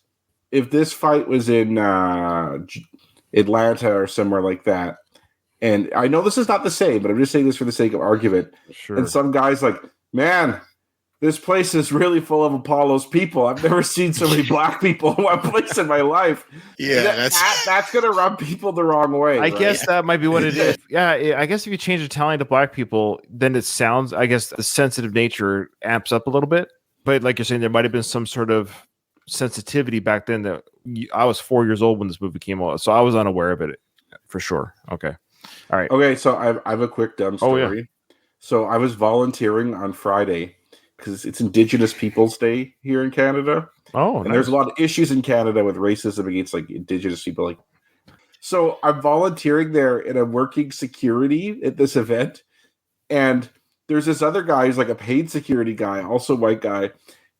if this fight was in Atlanta or somewhere like that, and I know this is not the same, but I'm just saying this for the sake of argument. Sure. And some guy's like, man, this place is really full of Apollo's people. I've never seen so many black people in one place in my life. Yeah, that's going to rub people the wrong way. I guess that might be what it is. Yeah, I guess if you change Italian to black people, then it sounds, I guess the sensitive nature amps up a little bit. But like you're saying, there might have been some sort of sensitivity back then that I was 4 years old when this movie came out. So I was unaware of it for sure. Okay. All right. Okay, so I have a quick dumb story. Oh, yeah. So I was volunteering on Friday because it's Indigenous Peoples Day here in Canada. Oh, and nice. there's a lot of issues in Canada with racism against like Indigenous people. Like, So I'm volunteering there and I'm working security at this event. And there's this other guy who's like a paid security guy, also white guy.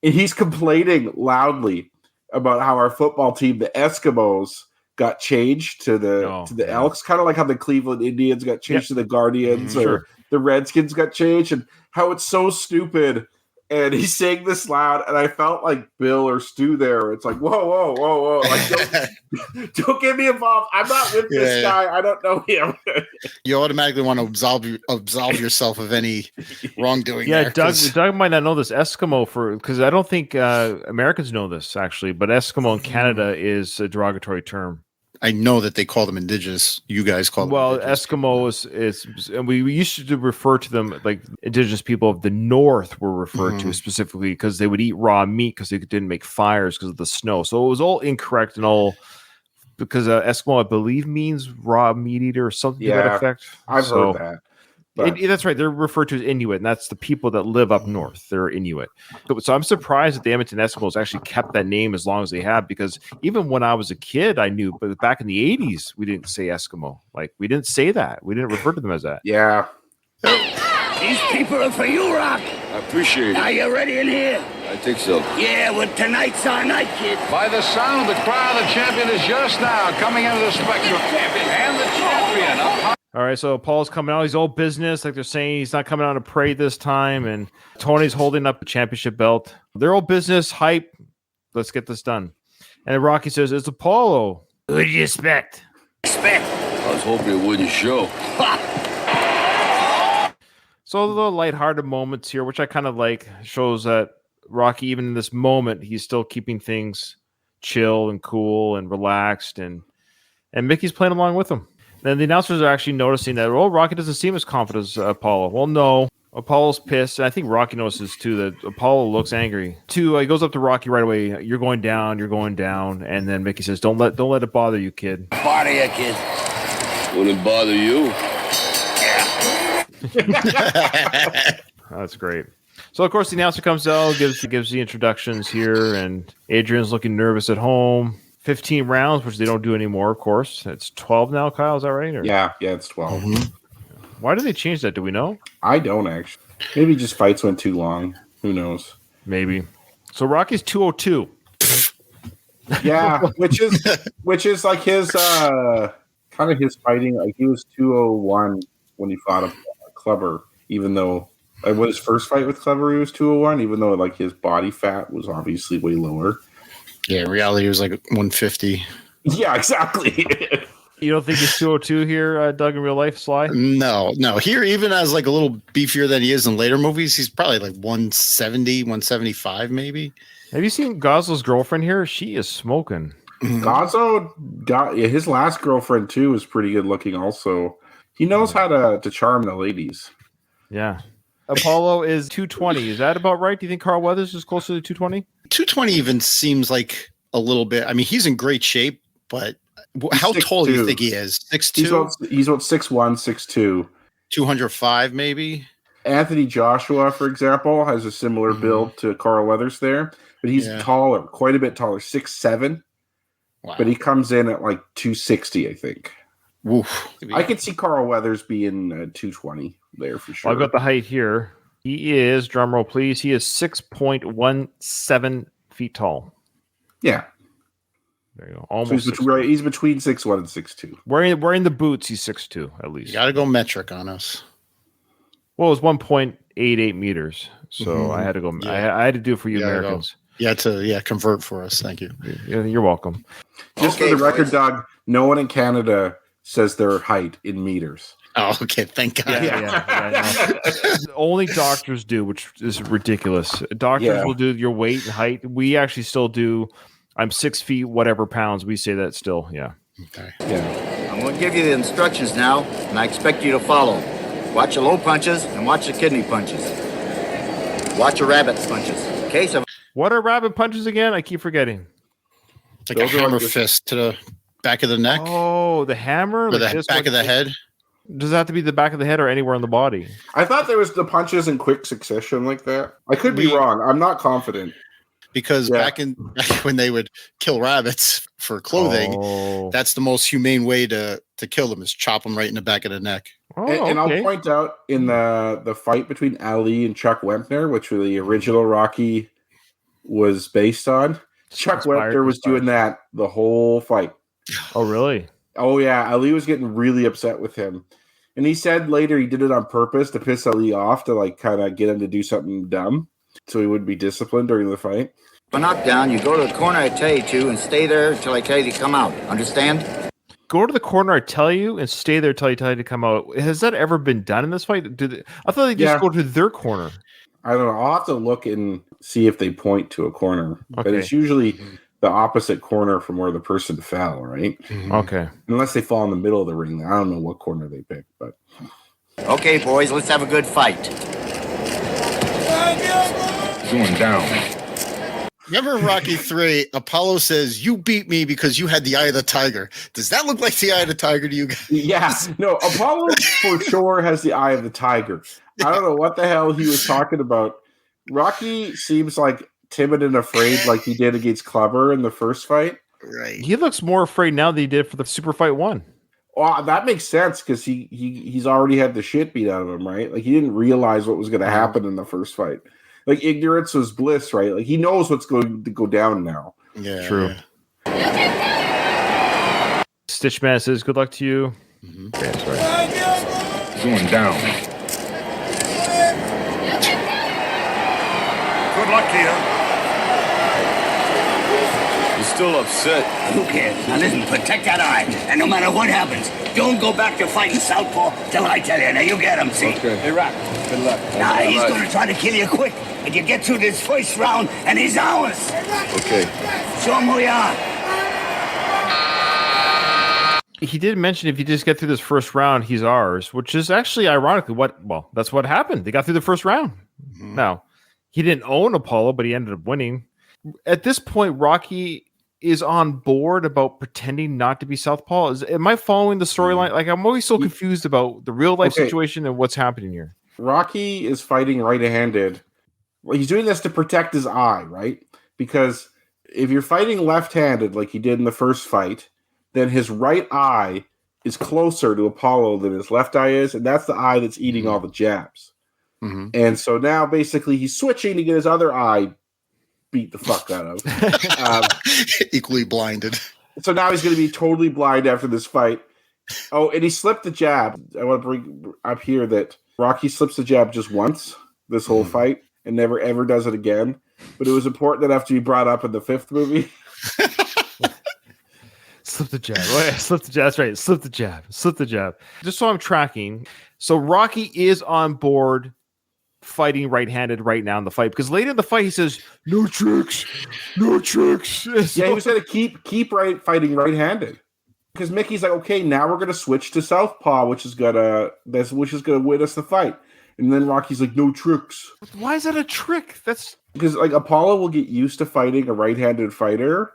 And he's complaining loudly about how our football team, the Eskimos, got changed to the Elks, kind of like how the Cleveland Indians got changed to the Guardians, or the Redskins got changed, and how it's so stupid. And he's saying this loud, and I felt like Bill or Stu there. It's like, whoa. Like, don't get me involved. I'm not with this guy. I don't know him. You automatically want to absolve yourself of any wrongdoing. Yeah, there, Doug might not know this Eskimo because I don't think Americans know this actually, but Eskimo in Canada is a derogatory term. I know that they call them indigenous. You guys call them Eskimo is and we used to refer to them like indigenous people of the North were referred to specifically because they would eat raw meat because they didn't make fires because of the snow. So it was all incorrect and all because Eskimo, I believe, means raw meat eater or something to that effect. I've heard that. That's right. They're referred to as Inuit, and that's the people that live up north. They're Inuit. So I'm surprised that the Edmonton Eskimos actually kept that name as long as they have, because even when I was a kid, I knew. But back in the 80s, we didn't say Eskimo. Like, we didn't say that. We didn't refer to them as that. Yeah. These people are for you, Rock. I appreciate it. Are you ready in here? I think so. Yeah, well, tonight's our night, kid. By the sound of the crowd, the champion is just now coming into the spectrum. And the champion up. All right, so Paul's coming out. He's all business, like they're saying. He's not coming out to parade this time. And Tony's holding up the championship belt. They're all business, hype. Let's get this done. And then Rocky says, it's Apollo. Who do you expect? I was hoping it wouldn't show. So the lighthearted moments here, which I kind of like, shows that Rocky, even in this moment, he's still keeping things chill and cool and relaxed. And Mickey's playing along with him. Then the announcers are actually noticing that, Rocky doesn't seem as confident as Apollo. Well, no. Apollo's pissed. And I think Rocky notices, too, that Apollo looks angry. He goes up to Rocky right away. You're going down. And then Mickey says, don't let it bother you, kid. Bother you, kid. Wouldn't bother you. That's great. So, of course, the announcer comes out, gives the introductions here, and Adrian's looking nervous at home. 15 rounds, which they don't do anymore, of course. It's 12 now, Kyle. Is that right? Or? Yeah, it's 12. Mm-hmm. Why did they change that? Do we know? I don't actually. Maybe just fights went too long. Who knows? Maybe. So Rocky's 202. Yeah, which is like his kind of his fighting. Like he was 201 when he fought a Clubber, even though when his first fight with Clubber he was 201, even though like his body fat was obviously way lower. Yeah, in reality, it was like 150. Yeah, exactly. You don't think he's 202 here, Doug, in real life, Sly? No. Here, even as like a little beefier than he is in later movies, he's probably like 170, 175 maybe. Have you seen Goslo's girlfriend here? She is smoking. Goslo got his last girlfriend too was pretty good looking. Also, he knows how to charm the ladies. Yeah. Apollo is 220. Is that about right? Do you think Carl Weathers is closer to 220? 220 even seems like a little bit. I mean, he's in great shape, but how tall do you think he is? 6'2"? He's about 6'1", 6'2". 205 maybe? Anthony Joshua, for example, has a similar build to Carl Weathers there, but he's taller, quite a bit taller, 6'7". Wow. But he comes in at like 260, I think. Oof. I could see Carl Weathers being 220 there for sure. Well, I've got the height here. He is, drumroll please, he is 6.17 feet tall. Yeah. There you go. Almost. So he's between 6'1" and 6'2". Wearing the boots, he's 6'2", at least. You got to go metric on us. Well, it was 1.88 meters, so I had to go. Yeah. I had to do it for you Americans. Convert for us. Thank you. You're welcome. Just for the record, Doug, no one in Canada says their height in meters. Oh, okay. Thank God. Yeah. Only doctors do, which is ridiculous. Doctors will do your weight and height. We actually still do. I'm 6 feet, whatever pounds. We say that still. Yeah. Okay. Yeah. I'm going to give you the instructions now, and I expect you to follow. Watch the low punches and watch the kidney punches. Watch the rabbit punches. Okay, so what are rabbit punches again? I keep forgetting. Like a hammer fist to the back of the neck. Oh, the hammer? Or the back of the head. Does it have to be the back of the head or anywhere on the body? I thought there was the punches in quick succession like that. I could be wrong. I'm not confident. because back when they would kill rabbits for clothing, that's the most humane way to kill them is chop them right in the back of the neck. And I'll point out in the fight between Ali and Chuck Wepner, which the original Rocky was based on, Chuck Wepner was doing that the whole fight. Oh, really? Oh, yeah. Ali was getting really upset with him. And he said later he did it on purpose to piss Ali off, to like kind of get him to do something dumb so he wouldn't be disciplined during the fight. A knockdown, you go to the corner I tell you to and stay there until I tell you to come out. Understand? Go to the corner I tell you and stay there till I tell you to come out. Has that ever been done in this fight? I thought they just go to their corner. I don't know. I'll have to look and see if they point to a corner. But it's usually the opposite corner from where the person fell, right? Okay. Unless they fall in the middle of the ring. I don't know what corner they pick, but... Okay, boys, let's have a good fight. Going down. Remember Rocky 3, Apollo says, you beat me because you had the eye of the tiger. Does that look like the eye of the tiger to you guys? Yeah. No, Apollo for sure has the eye of the tiger. I don't know what the hell he was talking about. Rocky seems like timid and afraid like he did against Clubber in the first fight. Right. He looks more afraid now than he did for the Super Fight 1. Well, that makes sense because he's already had the shit beat out of him, right? Like he didn't realize what was going to happen in the first fight. Like ignorance was bliss, right? Like he knows what's going to go down now. Yeah, true. Stitchman says, "Good luck to you." Okay, sorry. Going down. Good luck to you. You're still upset. Who cares? Now listen, protect that eye. And no matter what happens, don't go back to fighting Southpaw till I tell you. Now you get him, see? Okay. Hey, Rock. Good luck. Now he's going to try to kill you quick. But you get through this first round, and he's ours. Okay. Show him who you are. He did mention if you just get through this first round, he's ours, which is actually ironically that's what happened. They got through the first round. Now, he didn't own Apollo, but he ended up winning. At this point, Rocky is on board about pretending not to be Southpaw. Am I following the storyline? Like, I'm always so confused about the real life situation and what's happening here. Rocky is fighting right-handed. Well, he's doing this to protect his eye, right? Because if you're fighting left-handed like he did in the first fight, then his right eye is closer to Apollo than his left eye is, and that's the eye that's eating all the jabs. And so now basically he's switching to get his other eye beat the fuck out of. Equally blinded. So now he's going to be totally blind after this fight. Oh, and he slipped the jab. I want to bring up here that Rocky slips the jab just once this whole fight and never ever does it again. But it was important enough to be brought up in the fifth movie. Slip the jab. Slip the jab. That's right. Slip the jab. Slip the jab. Just so I'm tracking. So Rocky is on board fighting right-handed right now in the fight, because later in the fight he says, no tricks. No tricks. Yeah, he was going to keep fighting right-handed. Because Mickey's like, okay, now we're going to switch to Southpaw, which is gonna win us the fight. And then Rocky's like, no tricks. Why is that a trick? That's because like Apollo will get used to fighting a right-handed fighter,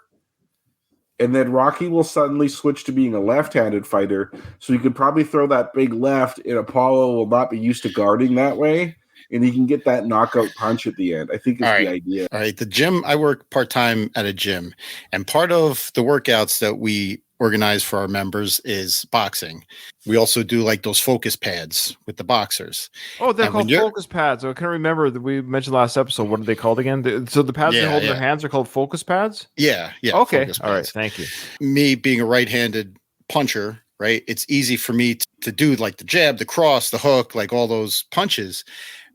and then Rocky will suddenly switch to being a left-handed fighter. So you could probably throw that big left, and Apollo will not be used to guarding that way, and he can get that knockout punch at the end. I think it's the idea. All right, the gym, I work part-time at a gym, and part of the workouts that we organize for our members is boxing. We also do like those focus pads with the boxers. Oh, they're called focus pads. I can't remember that we mentioned last episode. What are they called again? So the pads they hold in their hands are called focus pads? Yeah. Okay. All right. Thank you. Me being a right-handed puncher, right? It's easy for me to do like the jab, the cross, the hook, like all those punches.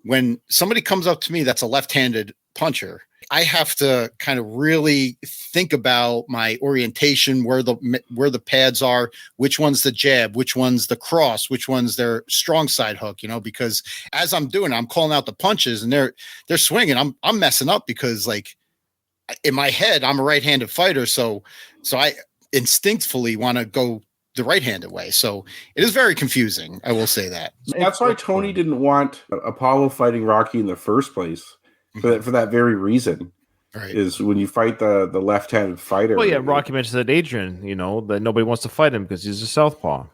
When somebody comes up to me that's a left-handed puncher, I have to kind of really think about my orientation, where the pads are, which one's the jab, which one's the cross, which one's their strong side hook, because as I'm doing, I'm calling out the punches and they're swinging. I'm messing up because like in my head, I'm a right-handed fighter. So I instinctively want to go the right-handed way. So it is very confusing. I will say that. That's why Tony didn't want Apollo fighting Rocky in the first place. For that very reason, is when you fight the left-handed fighter. Well, yeah, Rocky mentioned that Adrian, that nobody wants to fight him because he's a southpaw.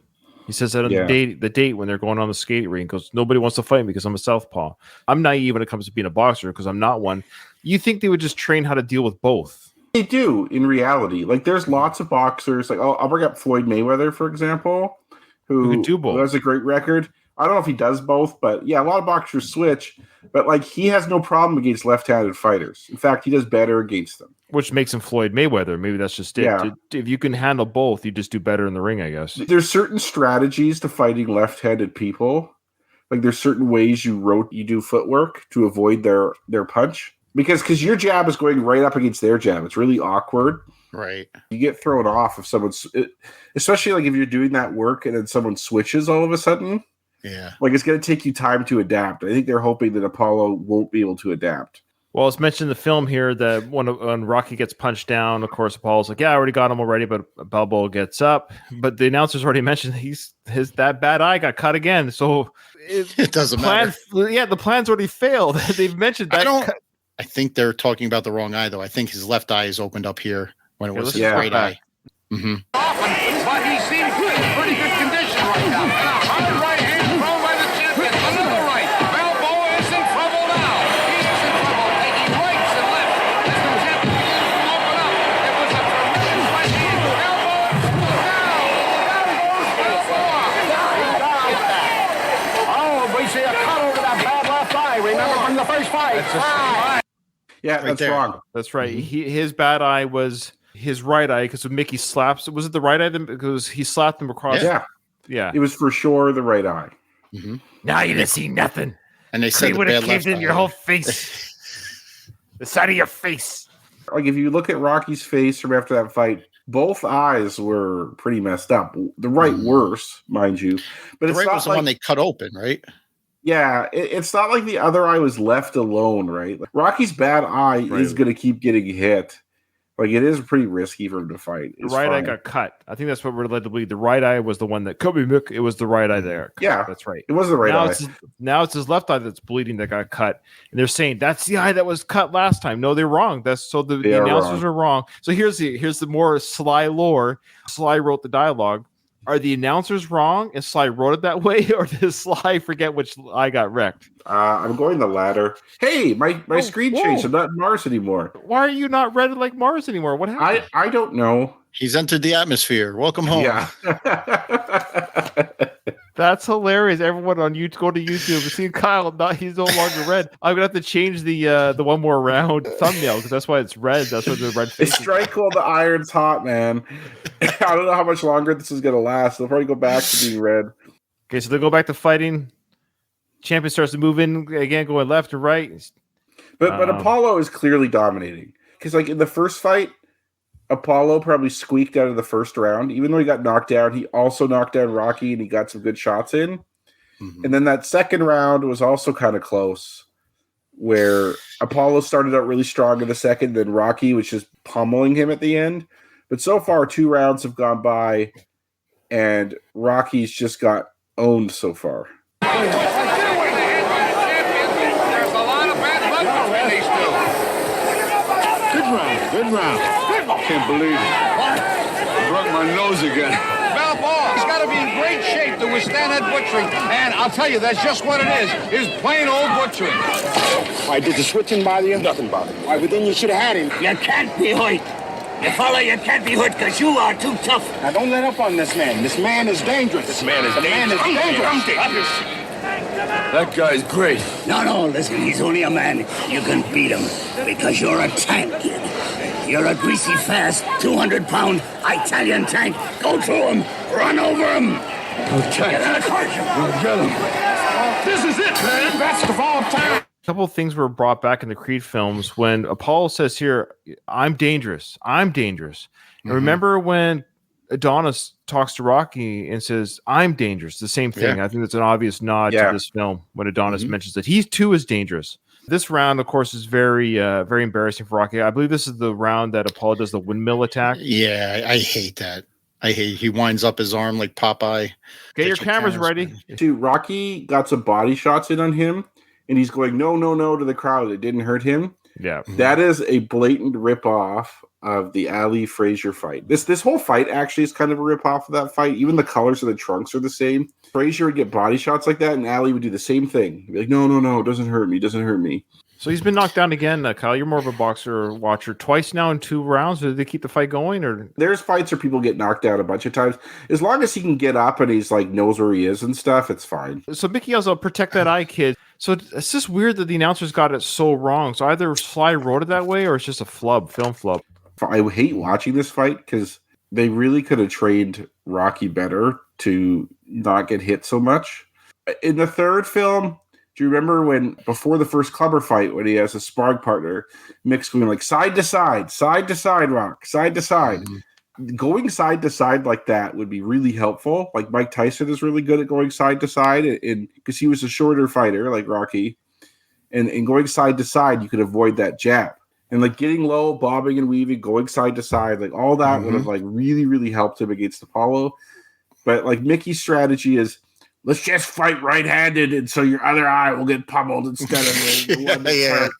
He says that on Yeah. the date when they're going on the skating rink. He goes, nobody wants to fight me because I'm a southpaw. I'm naive when it comes to being a boxer because I'm not one. You think they would just train how to deal with both? They do in reality. Like there's lots of boxers. Like I'll bring up Floyd Mayweather, for example, who can do both. Who has a great record. I don't know if he does both, but yeah, a lot of boxers switch. But like he has no problem against left-handed fighters. In fact, he does better against them. Which makes him Floyd Mayweather. Maybe that's just it. Yeah. If you can handle both, you just do better in the ring, I guess. There's certain strategies to fighting left-handed people. Like there's certain ways you do footwork to avoid their punch. Because your jab is going right up against their jab. It's really awkward. Right. You get thrown off if someone's, especially like if you're doing that work and then someone switches all of a sudden. Yeah. Like it's going to take you time to adapt. I think they're hoping that Apollo won't be able to adapt. Well, it's mentioned in the film here that when Rocky gets punched down, of course, Apollo's like, yeah, I already got him already, but Balboa gets up. But the announcers already mentioned that bad eye got cut again. So it doesn't matter. Yeah, the plan's already failed. They've mentioned that. I think they're talking about the wrong eye, though. I think his left eye is opened up here when it was his Yeah. right eye. Mm-hmm. But he seems to be in pretty good condition right now. And a hard right hand thrown by the champion. Another right. Balboa is in trouble now. He is in trouble, taking rights and lefts. As the champion begins to open up. It was a tremendous right hand. Balboa down. Oh, we see a cut over that bad left eye. Remember from the first fight. Yeah, that's wrong. That's right. His bad eye was his right eye because Mickey slaps. Was it the right eye? Because he slapped him across. Yeah. It was for sure the right eye. Mm-hmm. Now you didn't see nothing. And they said the bad left eye. your whole face, the side of your face. Like if you look at Rocky's face from after that fight, both eyes were pretty messed up. The right worse, mind you. But The it's right not was the like, one they cut open, right? Yeah, it's not like the other eye was left alone, right? Like, Rocky's bad eye is going to keep getting hit. Like it is pretty risky for him to fight. The right eye got cut. I think that's what we're led to believe. The right eye was the one that Kobe Mick. It was the right eye there. Yeah, that's right. It was the right eye. Now it's his left eye that's bleeding that got cut, and they're saying that's the eye that was cut last time. No, they're wrong. The announcers are wrong. So here's the more Sly lore. Sly wrote the dialogue. Are the announcers wrong and Sly wrote it that way, or did Sly forget which eye got wrecked? I'm going the latter. Hey, my screen changed. I'm not in Mars anymore. Why are you not read like Mars anymore? What happened? I don't know. He's entered the atmosphere. Welcome home. Yeah. That's hilarious. Everyone on YouTube, go to YouTube and see Kyle. He's no longer red. I'm gonna have to change the one more round thumbnail because that's why it's red. That's why the red face. Strike while the iron's hot, man. I don't know how much longer this is gonna last. They'll probably go back to being red. Okay, so they go back to fighting. Champion starts to move in again, going left to right. But Apollo is clearly dominating because, like in the first fight, Apollo probably squeaked out of the first round. Even though he got knocked down, he also knocked down Rocky and he got some good shots in. Mm-hmm. And then that second round was also kind of close, where Apollo started out really strong in the second, then Rocky was just pummeling him at the end. But so far, 2 rounds have gone by, and Rocky's just got owned so far. There's a lot of bad blood between these two. Good round. I can't believe it. I broke my nose again. Balboa, he's got to be in great shape to withstand that butchering. And I'll tell you, that's just what it is plain old butchering. Why, did the switching bother you? Nothing bothered me. Why, but then you should have had him. You can't be hurt. You fella, you can't be hurt because you are too tough. Now, don't let up on this man. This man is dangerous. The man is dangerous. That guy's great. No, listen, he's only a man. You can beat him because you're a tank, kid. You're a greasy, fast, 200-pound Italian tank. Go through him. Run over him. Okay. Get in the car. We'll get him. This is it, man. Best of all time. A couple of things were brought back in the Creed films when Apollo says here, I'm dangerous. I'm dangerous. And remember when Adonis talks to Rocky and says, I'm dangerous. The same thing. Yeah. I think that's an obvious nod to this film when Adonis mentions that he too is dangerous. This round, of course, is very, very embarrassing for Rocky. I believe this is the round that Apollo does the windmill attack. Yeah, I hate that. He winds up his arm like Popeye. Get your cameras ready. Dude, Rocky got some body shots in on him, and he's going, no, to the crowd. It didn't hurt him. Yeah. That is a blatant ripoff of the Ali Frazier fight. This whole fight actually is kind of a ripoff of that fight. Even the colors of the trunks are the same. Frazier would get body shots like that, and Ali would do the same thing. He'd be like, no, it doesn't hurt me. It doesn't hurt me. So he's been knocked down again, Kyle. You're more of a boxer watcher. Twice now in 2 rounds. Did they keep the fight going, or there's fights where people get knocked out a bunch of times? As long as he can get up and he's like knows where he is and stuff, it's fine. So Mickey also protect that eye, kid. So it's just weird that the announcers got it so wrong. So either Sly wrote it that way, or it's just a film flub. I hate watching this fight because they really could have trained Rocky better to not get hit so much. In the third film, do you remember when, before the first clubber fight, when he has a sparring partner, Mick's going like side to side, Rock, side to side. Mm-hmm. Going side to side like that would be really helpful. Like Mike Tyson is really good at going side to side, and because he was a shorter fighter like Rocky, and going side to side, you could avoid that jab. And like getting low, bobbing and weaving, going side to side, like all that would have like really, really helped him against Apollo. But like Mickey's strategy is, let's just fight right-handed, and so your other eye will get pummeled instead of the one that's hurt.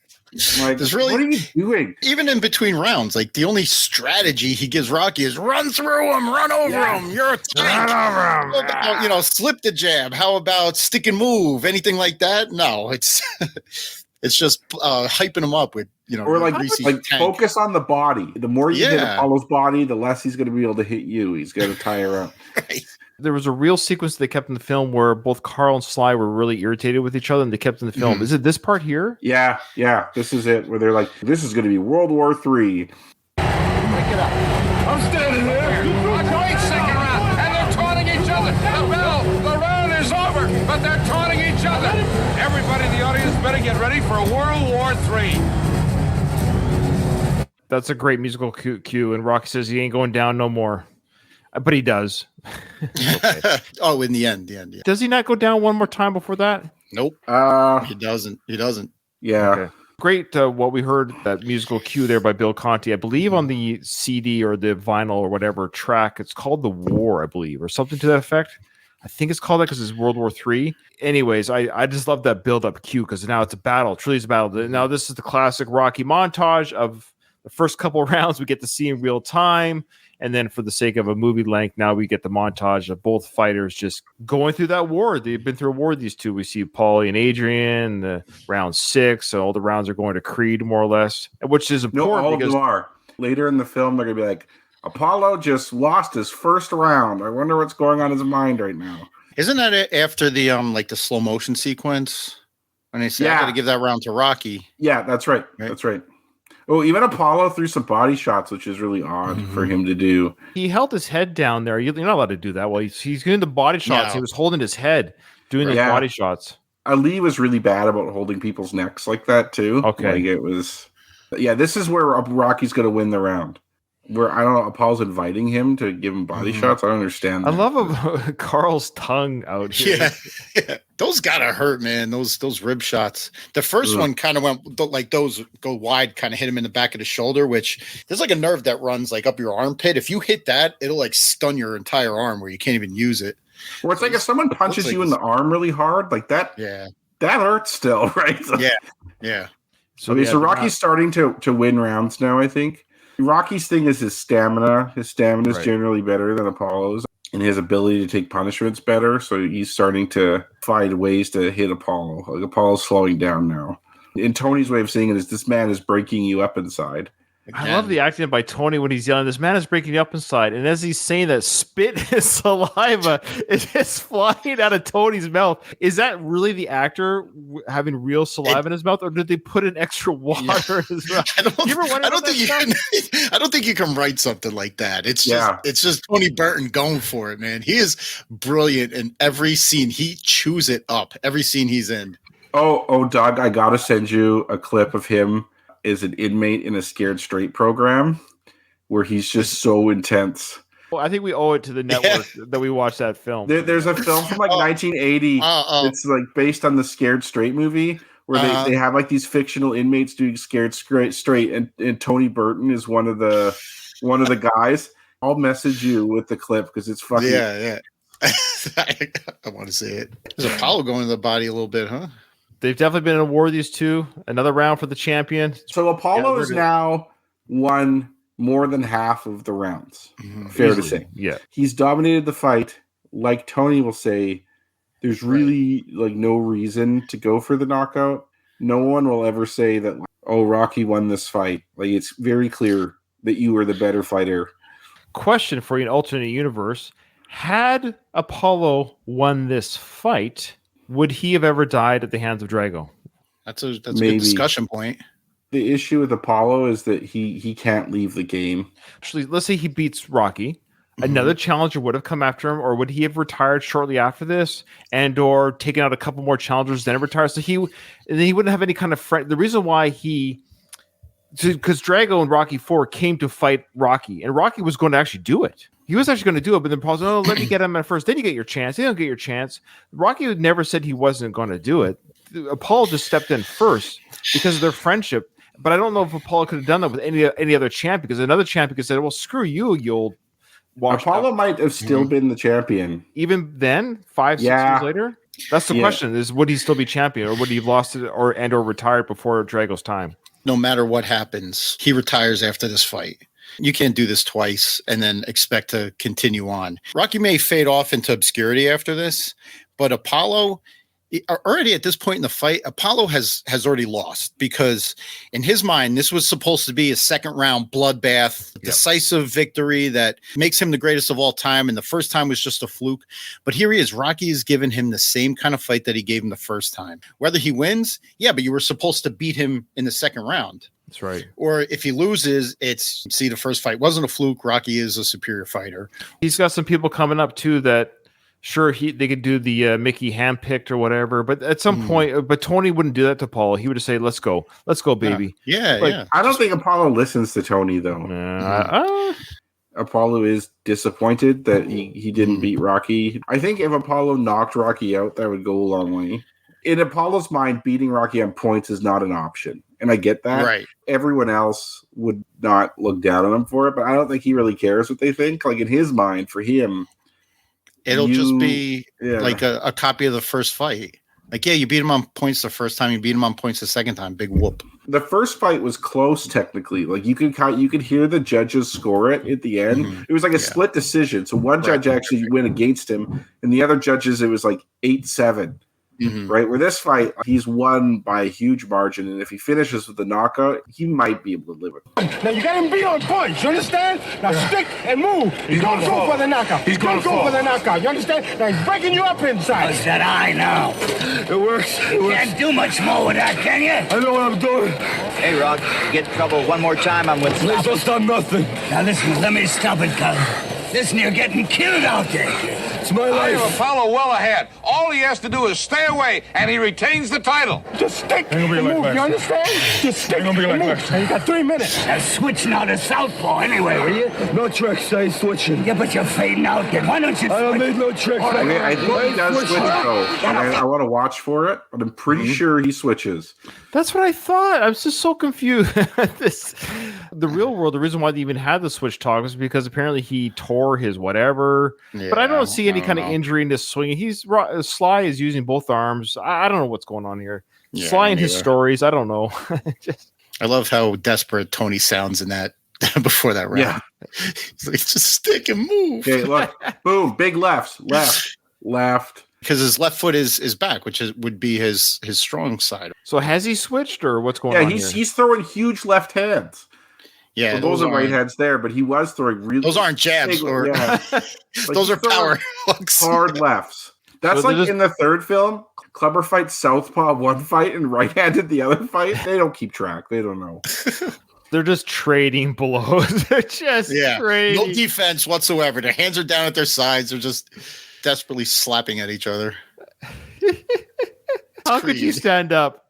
Like, what are you doing? Even in between rounds, like the only strategy he gives Rocky is run through him, run over him. You're a tank. Run over him. How about, slip the jab? How about stick and move? Anything like that? No, it's it's just hyping him up with or like focus on the body. The more you hit Apollo's body, the less he's going to be able to hit you. He's going to tie her up. Right. There was a real sequence they kept in the film where both Carl and Sly were really irritated with each other, and they kept in the film. Mm-hmm. Is it this part here? Yeah. This is it, where they're like, this is going to be World War III. Break it up. I'm standing there. Going second round, and they're taunting each other. The round is over, but they're taunting each other. Everybody in the audience better get ready for a World War III. That's a great musical cue, and Rocky says he ain't going down no more. But he does. Oh, in the end. Does he not go down one more time before that? Nope. He doesn't. Yeah. Okay. Great. What we heard, that musical cue there by Bill Conti, I believe on the CD or the vinyl or whatever track, it's called The War, I believe, or something to that effect. I think it's called that because it's World War III. Anyways, I just love that build-up cue because now it's a battle. Truly it's a battle. Now this is the classic Rocky montage of the first couple of rounds we get to see in real time. And then for the sake of a movie length, now we get the montage of both fighters just going through that war. They've been through a war, these two. We see Paulie and Adrian, the round 6. So all the rounds are going to Creed, more or less, which is important. No, all of them are. Later in the film, they're going to be like, Apollo just lost his first round. I wonder what's going on in his mind right now. Isn't that after the like the slow motion sequence? When they say, I got to give that round to Rocky. Yeah, that's right. That's right. Oh, even Apollo threw some body shots, which is really odd for him to do. He held his head down there. You're not allowed to do that. Well, he's doing the body shots. No. He was holding his head, doing the body shots. Ali was really bad about holding people's necks like that, too. Okay. Like it was... Yeah, this is where Rocky's going to win the round. Where, I don't know, Apollo's inviting him to give him body shots. I don't understand that. I love Carl's tongue out here. Yeah. Those gotta hurt, man. Those rib shots. The first one kind of went like those go wide, kind of hit him in the back of the shoulder, which there's like a nerve that runs like up your armpit. If you hit that, it'll like stun your entire arm where you can't even use it. Or it's like if someone punches you in the arm really hard, like that. Yeah. That hurts still, right? Yeah. So Rocky's starting to win rounds now, I think. Rocky's thing is his stamina. His stamina is generally better than Apollo's, and his ability to take punishments better. So he's starting to find ways to hit Apollo. Like Apollo's slowing down now. And Tony's way of saying it is, this man is breaking you up inside. I love the acting by Tony when he's yelling, this man is breaking you up inside. And as he's saying that, spit and saliva is just flying out of Tony's mouth. Is that really the actor having real saliva in his mouth, or did they put in extra water in his mouth? I don't think you can write something like that. It's just Tony Burton going for it, man. He is brilliant in every scene. He chews it up, every scene he's in. Oh, Doug, I got to send you a clip of him is an inmate in a Scared Straight program where he's just so intense. Well, I think we owe it to the network that we watched that film. There's a film from like 1980. It's like based on the Scared Straight movie where they have like these fictional inmates doing Scared Straight, and Tony Burton is one of the guys. I'll message you with the clip because it's fucking. Yeah. I want to see it. There's Apollo going to the body a little bit, huh? They've definitely been in a war, these two. Another round for the champion. So Apollo Yeah, has now won more than half of the rounds. Fair to say. Yeah. He's dominated the fight. Like Tony will say, there's really like no reason to go for the knockout. No one will ever say that, oh, Rocky won this fight. Like, it's very clear that you were the better fighter. Question for you, an alternate universe. Had Apollo won this fight, would he have ever died at the hands of Drago? That's a Maybe. good discussion point. The issue with Apollo is that he can't leave the game. Actually, let's say he beats Rocky. Another challenger would have come after him, or would he have retired shortly after this, and or taken out a couple more challengers, then retire? So he wouldn't have any kind of friend. The reason why because Drago and Rocky IV came to fight Rocky, and Rocky was going to actually do it. He was actually going to do it, but then Paul said, "Oh, let me get him at first. Then you get your chance. They don't get your chance." Rocky never said he wasn't going to do it. Apollo just stepped in first because of their friendship. But I don't know if Apollo could have done that with any other champ, because another champion could say, "Well, screw you, you old." Apollo might have still been the champion. Even then, 5-6 years later? That's the question, is would he still be champion, or would he have lost it or retired before Drago's time? No matter what happens, he retires after this fight. You can't do this twice and then expect to continue on. Rocky may fade off into obscurity after this, but Apollo, already at this point in the fight, Apollo has already lost, because in his mind, this was supposed to be a second round bloodbath, decisive victory that makes him the greatest of all time. And the first time was just a fluke. But here he is. Rocky has given him the same kind of fight that he gave him the first time. Whether he wins, but you were supposed to beat him in the second round. That's right. Or if he loses, the first fight wasn't a fluke. Rocky is a superior fighter. He's got some people coming up too that, sure, they could do the Mickey handpicked or whatever, but at some point, but Tony wouldn't do that to Paul. He would just say, "Let's go, baby." Yeah. I don't think Apollo listens to Tony though. Apollo is disappointed that he didn't beat Rocky. I think if Apollo knocked Rocky out, that would go a long way. In Apollo's mind, beating Rocky on points is not an option, and I get that. Right. Everyone else would not look down on him for it, but I don't think he really cares what they think. Like, in his mind, for him, it'll just be like a copy of the first fight. Like, you beat him on points the first time, you beat him on points the second time. Big whoop. The first fight was close technically. Like, you could hear the judges score it at the end. It was like a split decision. So one judge actually went against him, and the other judges, it was like 8-7. Right, where this fight, he's won by a huge margin, and if he finishes with the knockout, he might be able to live with it. Now you got him beat on points, you understand? Now stick and move. He's gonna go for the knockout. He's gonna go for the knockout. You understand? Now he's breaking you up inside. What's that eye now? It works. You can't do much more with that, can you? I know what I'm doing. Hey, Rock, you get in trouble one more time, I'm with Please don't stop nothing. Now listen, let me stop it, cuz. Listen, you're getting killed out there. It's my I life. have Apollo well ahead. All he has to do is stay away, and he retains the title. Just stick and move, you understand? Just stick and move. Now you got 3 minutes. Now switch now to southpaw anyway, will you? No tricks, I ain't switching. Yeah, but you're fading out then. Why don't you I don't switch? need no tricks. I think he does switch though. And I want to watch for it, but I'm pretty sure he switches. That's what I thought. I was just so confused. The real world, the reason why they even had the switch talk was because apparently he tore his whatever. But I don't see any kind of injury in this swing. Sly is using both arms. I don't know what's going on here. Sly and his stories. I don't know. I love how desperate Tony sounds in that before that round. Yeah. He's like, just stick and move. Okay, look. Boom. Big left. Left. Because his left foot is back, which would be his strong side. So has he switched, or what's going on? He's throwing huge left hands. Yeah, well, those are right hands there, but he was throwing really. Those aren't jabs, those are power hooks. Hard lefts. That's like in the third film. Clubber fights southpaw one fight and right-handed the other fight. They don't keep track. They don't know. They're just trading blows. They're just trading. No defense whatsoever. Their hands are down at their sides. They're just desperately slapping at each other. How could you stand up?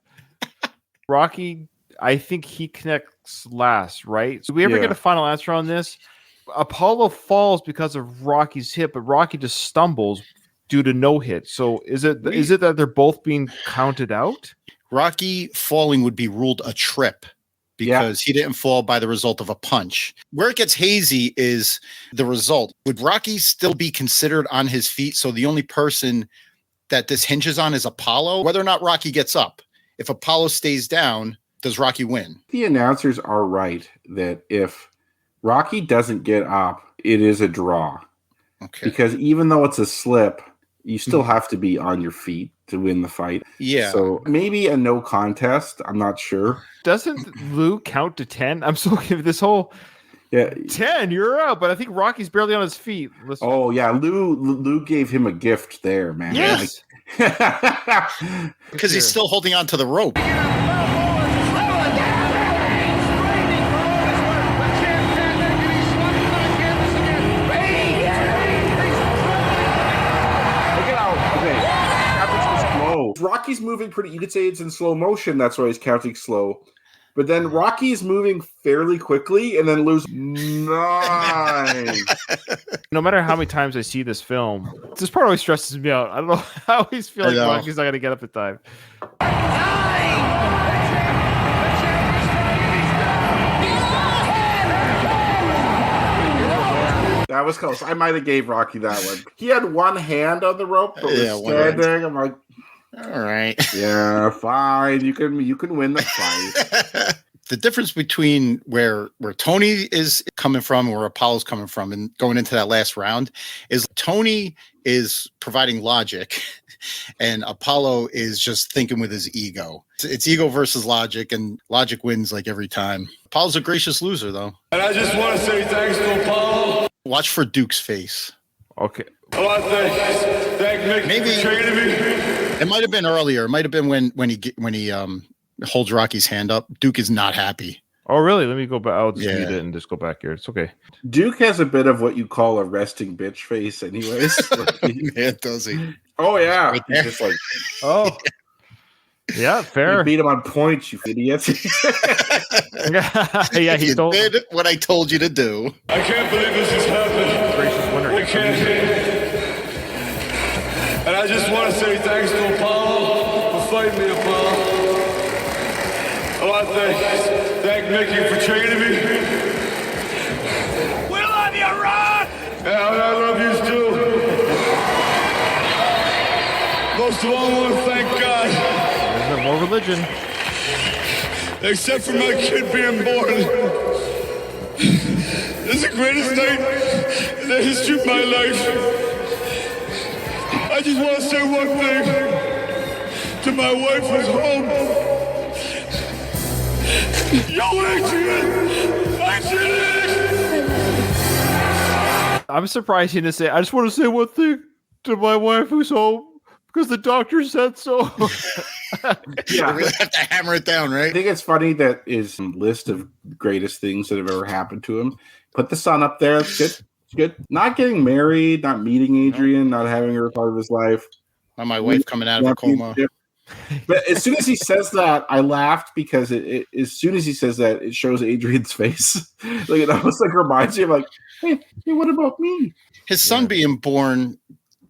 Rocky, I think he connects last, right? So we ever get a final answer on this? Apollo falls because of Rocky's hit, but Rocky just stumbles due to no hit. So is it that they're both being counted out? Rocky falling would be ruled a trip because he didn't fall by the result of a punch. Where it gets hazy is the result. Would Rocky still be considered on his feet? So the only person that this hinges on is Apollo, whether or not Rocky gets up. If Apollo stays down, does Rocky win? The announcers are right that if Rocky doesn't get up, it is a draw. Okay. Because even though it's a slip, you still have to be on your feet to win the fight. Yeah. So maybe a no contest. I'm not sure. Doesn't Lou count to 10? I'm so confused. This whole 10, you're out. But I think Rocky's barely on his feet. Oh yeah, Lou gave him a gift there, man. Yes. Because he's still holding on to the rope. Rocky's moving pretty. You could say it's in slow motion. That's why he's counting slow. But then Rocky's moving fairly quickly, and then Lou's 9. No matter how many times I see this film, this part always stresses me out. I don't know. I always feel like Rocky's not going to get up in time. That was close. I might have gave Rocky that one. He had one hand on the rope, but was standing. I'm like, all right. Yeah, fine. You can win the fight. The difference between where Tony is coming from and where Apollo's coming from and going into that last round is Tony is providing logic and Apollo is just thinking with his ego. It's ego versus logic, and logic wins like every time. Apollo's a gracious loser, though. And I just want to say thanks to Apollo. Watch for Duke's face. Okay. I want to thank Mick Maybe for training me. It might have been earlier. It might have been when he holds Rocky's hand up. Duke is not happy. Oh, really? Let me go back. I'll just mute it and just go back here. It's okay. Duke has a bit of what you call a resting bitch face, anyways. Yeah, does he? Oh yeah, Right he's just like, oh, yeah, fair. You beat him on points, you idiot. Yeah, he did what I told you to do. I can't believe this has happened. Gracious winner. I can't. And I just want to say thanks to Apollo for fighting me, Apollo. I want to thank Mickey for training me. We love you, Rock! Yeah, and I love you too. Most of all, I want to thank God. There's more religion. Except for my kid being born. This is the greatest night in the history of my life. I just want to say one thing to my wife who's home. Yo, Adrian! I'm surprised he didn't say, I just want to say one thing to my wife who's home because the doctor said so. Yeah, we have to hammer it down, right? I think it's funny that his list of greatest things that have ever happened to him. Put the son up there. It's good. It's good. Not getting married, not meeting Adrian, not having her part of his life. Not my wife coming out of a coma. But as soon as he says that, I laughed because as soon as he says that, it shows Adrian's face. Like it almost like reminds you of like, hey, what about me? His son being born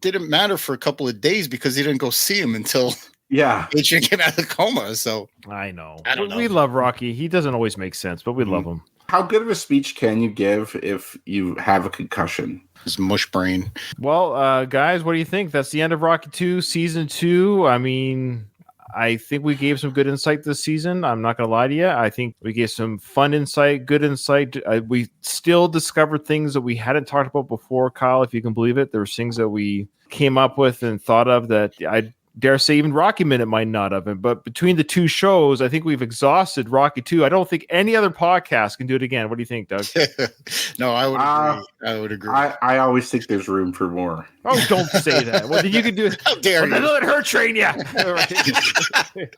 didn't matter for a couple of days because he didn't go see him until Adrian came out of the coma. So I know. I don't know. We love Rocky. He doesn't always make sense, but we love him. How good of a speech can you give if you have a concussion? His mush brain. Well, guys, what do you think? That's the end of Rocky 2, Season 2. I mean, I think we gave some good insight this season. I'm not going to lie to you. I think we gave some fun insight, good insight. We still discovered things that we hadn't talked about before, Kyle, if you can believe it. There were things that we came up with and thought of that I dare say even Rocky Minute might not have been. But between the two shows, I think we've exhausted Rocky 2. I don't think any other podcast can do it again. What do you think, Doug? No, I would agree. I would agree. I always think there's room for more. Oh, don't say that. Well, then you can do it. How dare you? Let her train you.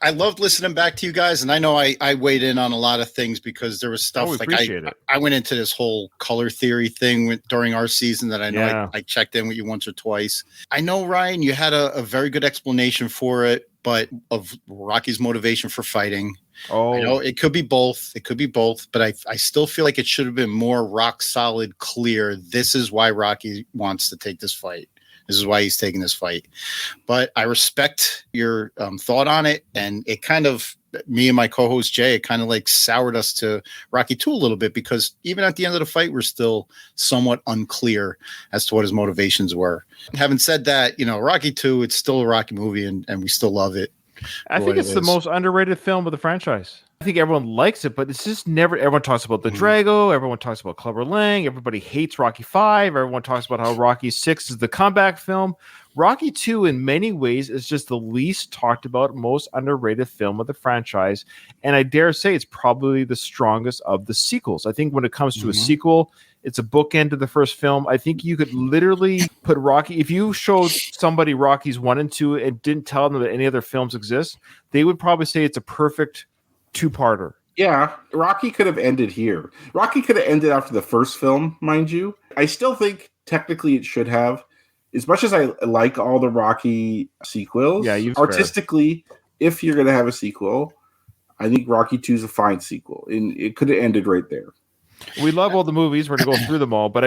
I loved listening back to you guys, and I know I weighed in on a lot of things because there was stuff we like appreciate it. I went into this whole color theory thing during our season that I know I checked in with you once or twice. I know, Ryan, you had a very good explanation for it, but of Rocky's motivation for fighting. Oh, I know it could be both. It could be both, but I still feel like it should have been more rock solid, clear. This is why Rocky wants to take this fight. This is why he's taking this fight. But I respect your thought on it, and it kind of me and my co-host Jay, it kind of like soured us to Rocky 2 a little bit, because even at the end of the fight, we're still somewhat unclear as to what his motivations were. Having said that, Rocky 2, it's still a Rocky movie, and we still love it. I think it's the most underrated film of the franchise. I think everyone likes it, but it's just never. Everyone talks about the Drago. Everyone talks about Clubber Lang. Everybody hates Rocky 5. Everyone talks about how Rocky 6 is the comeback film. Rocky 2, in many ways, is just the least talked about, most underrated film of the franchise. And I dare say it's probably the strongest of the sequels. I think when it comes to a sequel, it's a bookend to the first film. I think you could literally put Rocky, if you showed somebody Rockies 1 and 2 and didn't tell them that any other films exist, they would probably say it's a perfect two-parter. Yeah, Rocky could have ended here. Rocky could have ended after the first film, mind you. I still think technically it should have. As much as I like all the Rocky sequels, artistically, if you're going to have a sequel, I think Rocky 2 is a fine sequel. And it could have ended right there. We love all the movies. We're going to go through them all. But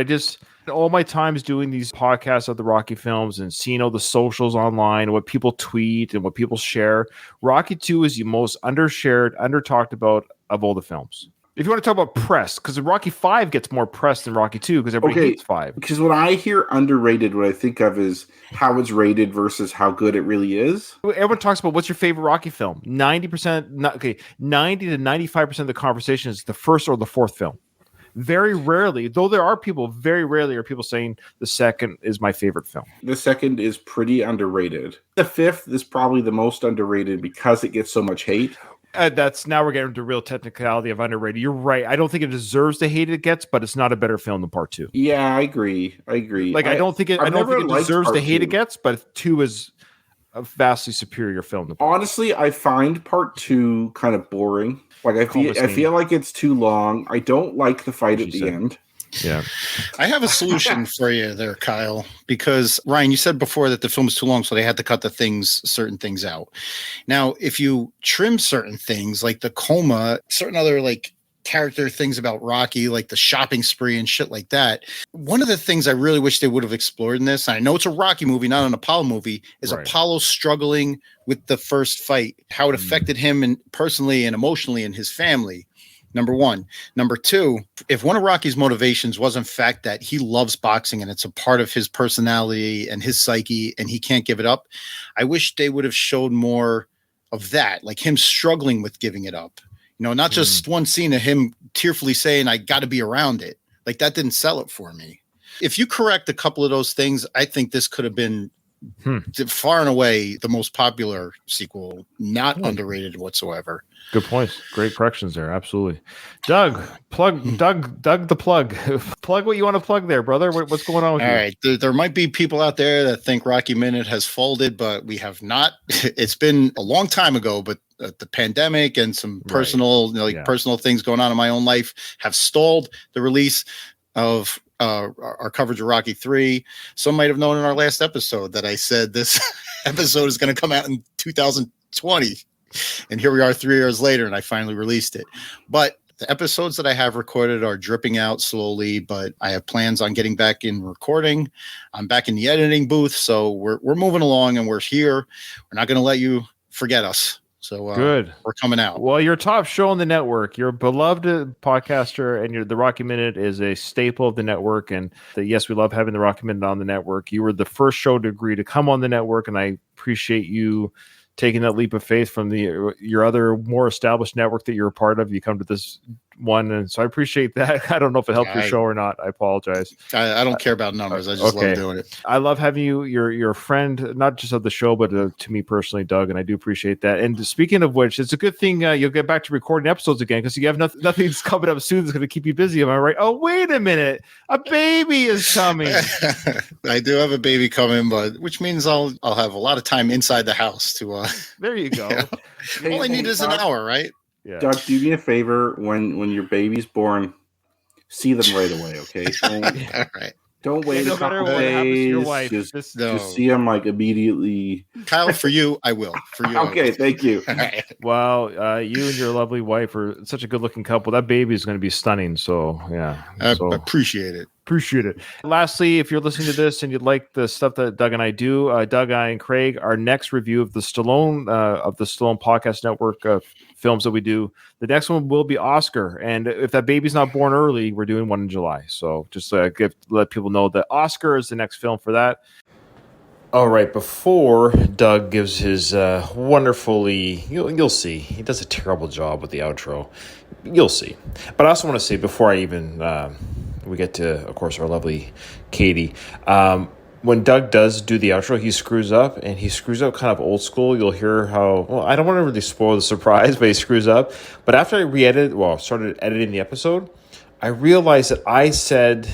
all my times doing these podcasts of the Rocky films and seeing all the socials online, what people tweet and what people share, Rocky 2 is the most undershared, under-talked about of all the films. If you want to talk about press, because Rocky 5 gets more press than Rocky 2 because everybody hates 5. Because when I hear underrated, what I think of is how it's rated versus how good it really is. Everyone talks about what's your favorite Rocky film. 90 to 95% of the conversation is the first or the fourth film. Very rarely, though there are people, very rarely are people saying the second is my favorite film. The second is pretty underrated. The fifth is probably the most underrated because it gets so much hate. Now we're getting into real technicality of underrated. You're right. I don't think it deserves the hate it gets, but it's not a better film than Part 2. Yeah, I agree. Like I don't think it deserves the hate it gets, but 2 is a vastly superior film than Part 2. Honestly, I find Part 2 kind of boring. Like I feel like it's too long. I don't like the fight at the end. Yeah. I have a solution for you there, Kyle, because Ryan, you said before that the film is too long, so they had to cut certain things out. Now, if you trim certain things like the coma, certain other like character things about Rocky, like the shopping spree and shit like that. One of the things I really wish they would have explored in this, and I know it's a Rocky movie, not an Apollo movie, is Apollo struggling with the first fight, how it affected him and personally and emotionally and his family. Number one. Number two, if one of Rocky's motivations was in fact that he loves boxing and it's a part of his personality and his psyche and he can't give it up, I wish they would have showed more of that, like him struggling with giving it up. Not just one scene of him tearfully saying, I got to be around it. Like that didn't sell it for me. If you correct a couple of those things, I think this could have been far and away the most popular sequel, not underrated whatsoever. Good points. Great corrections there. Absolutely. Doug the plug. Plug what you want to plug there, brother. What's going on with you? All right. There might be people out there that think Rocky Minute has folded, but we have not. It's been a long time ago, but the pandemic and some personal, personal things going on in my own life have stalled the release of our coverage of Rocky 3. Some might have known in our last episode that I said this episode is going to come out in 2020. And here we are 3 years later, and I finally released it. But the episodes that I have recorded are dripping out slowly, but I have plans on getting back in recording. I'm back in the editing booth, so we're moving along, and we're here. We're not going to let you forget us. So good. We're coming out. Well, you're a top show on the network. You're a beloved podcaster, and the Rocky Minute is a staple of the network. And yes, we love having the Rocky Minute on the network. You were the first show to agree to come on the network, and I appreciate you taking that leap of faith from your other more established network that you're a part of. You come to this one, and so I appreciate that. I don't know if it helped your show or not. I apologize. I don't care about numbers. I just love doing it. I love having you. You're a friend, not just of the show, but to me personally, Doug, and I do appreciate that. And speaking of which, it's a good thing you'll get back to recording episodes again because you have nothing's coming up soon that's going to keep you busy. Am I right? Oh, wait a minute, a baby is coming. I do have a baby coming, but which means I'll have a lot of time inside the house to. There you go. All I need is an hour, right? Yeah. Doug, do me a favor when your baby's born, see them right away, okay? All right. Don't wait no a couple matter what happens to your days. wife, Just see them like immediately. Kyle, for you, I will. For you, okay, thank you. Well, you and your lovely wife are such a good-looking couple. That baby is going to be stunning. So, yeah. I appreciate it. Appreciate it. Lastly, if you're listening to this and you'd like the stuff that Doug and I do, Doug, I, and Craig, our next review of the Stallone Podcast Network films that we do, the next one will be Oscar. And if that baby's not born early, we're doing one in July. So just let people know that Oscar is the next film for that. All right, before Doug gives his wonderfully, you'll see, he does a terrible job with the outro. You'll see. But I also want to say, before I even, we get to, of course, our lovely Katie, when Doug does do the outro, he screws up, and he screws up kind of old school. You'll hear how, well, I don't want to really spoil the surprise, but he screws up. But after I started editing the episode, I realized that I said,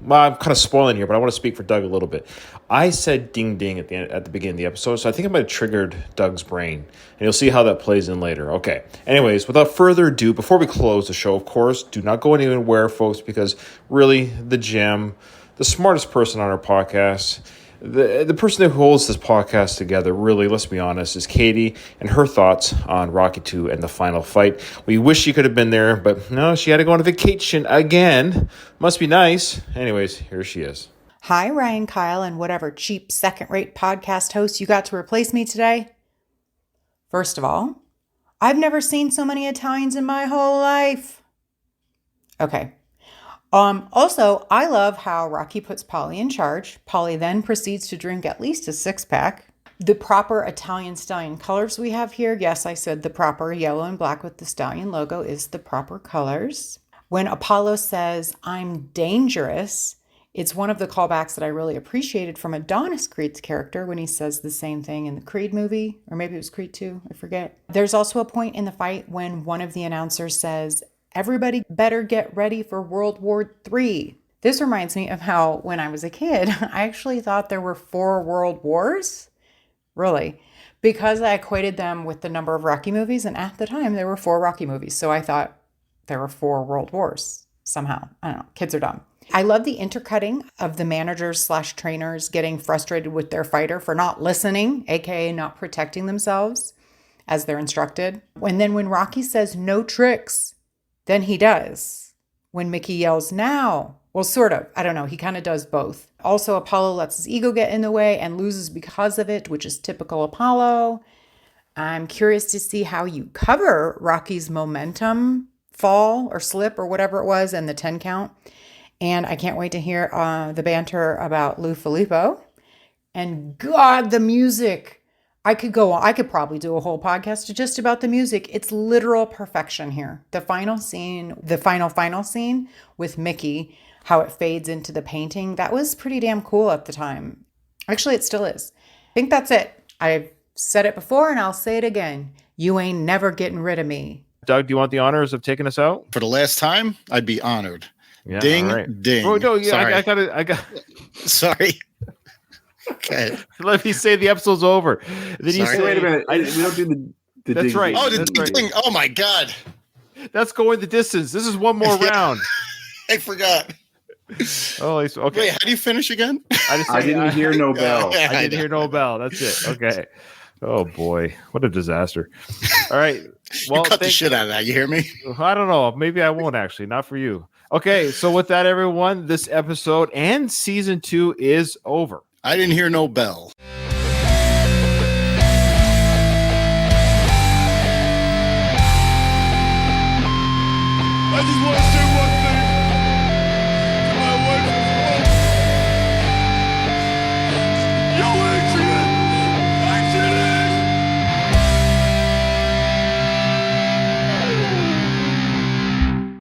well, I'm kind of spoiling here, but I want to speak for Doug a little bit. I said ding ding at the beginning of the episode, so I think it might have triggered Doug's brain, and you'll see how that plays in later. Okay. Anyways, without further ado, before we close the show, of course, do not go anywhere, folks, because really the gem, the smartest person on our podcast, the person who holds this podcast together, really, let's be honest, is Katie and her thoughts on Rocky II and the final fight. We wish she could have been there, but no, she had to go on a vacation again. Must be nice. Anyways, here she is. Hi, Ryan, Kyle, and whatever cheap second-rate podcast host you got to replace me today. First of all, I've never seen so many Italians in my whole life. Okay. Also, I love how Rocky puts Polly in charge. Polly then proceeds to drink at least a six-pack. The proper Italian stallion colors we have here. Yes, I said the proper yellow and black with the stallion logo is the proper colors. When Apollo says, "I'm dangerous," it's one of the callbacks that I really appreciated from Adonis Creed's character when he says the same thing in the Creed movie, or maybe it was Creed 2, I forget. There's also a point in the fight when one of the announcers says, "Everybody better get ready for World War III." This reminds me of how when I was a kid, I actually thought there were 4 world wars. Really. Because I equated them with the number of Rocky movies, and at the time there were 4 Rocky movies. So I thought there were 4 world wars somehow. I don't know. Kids are dumb. I love the intercutting of the managers/trainers getting frustrated with their fighter for not listening, aka not protecting themselves as they're instructed. And then when Rocky says no tricks, then he does. When Mickey yells now, well, sort of. I don't know. He kind of does both. Also, Apollo lets his ego get in the way and loses because of it, which is typical Apollo. I'm curious to see how you cover Rocky's momentum fall or slip or whatever it was and the 10 count. And I can't wait to hear the banter about Lou Filippo. And God, the music. I could probably do a whole podcast just about the music. It's literal perfection here. The final scene with Mickey, how it fades into the painting, that was pretty damn cool at the time. Actually, it still is. I think that's it. I've said it before and I'll say it again. You ain't never getting rid of me. Doug, do you want the honors of taking us out? For the last time, I'd be honored. Yeah, ding, right. ding. Oh, no, yeah, Sorry. I got. Sorry. Okay. Let me say the episode's over. Then you say, wait a minute. We don't do the That's ding right. Oh, the That's ding, right. ding. Oh my God. That's going the distance. This is one more round. I forgot. Oh, okay. Wait, how do you finish again? I didn't hear no bell. I didn't hear no bell. That's it. Okay. Oh boy, what a disaster. All right. Well, you cut the shit out of that. You hear me? I don't know. Maybe I won't actually. Not for you. Okay. So with that, everyone, this episode and season 2 is over. I didn't hear no bell. I just want to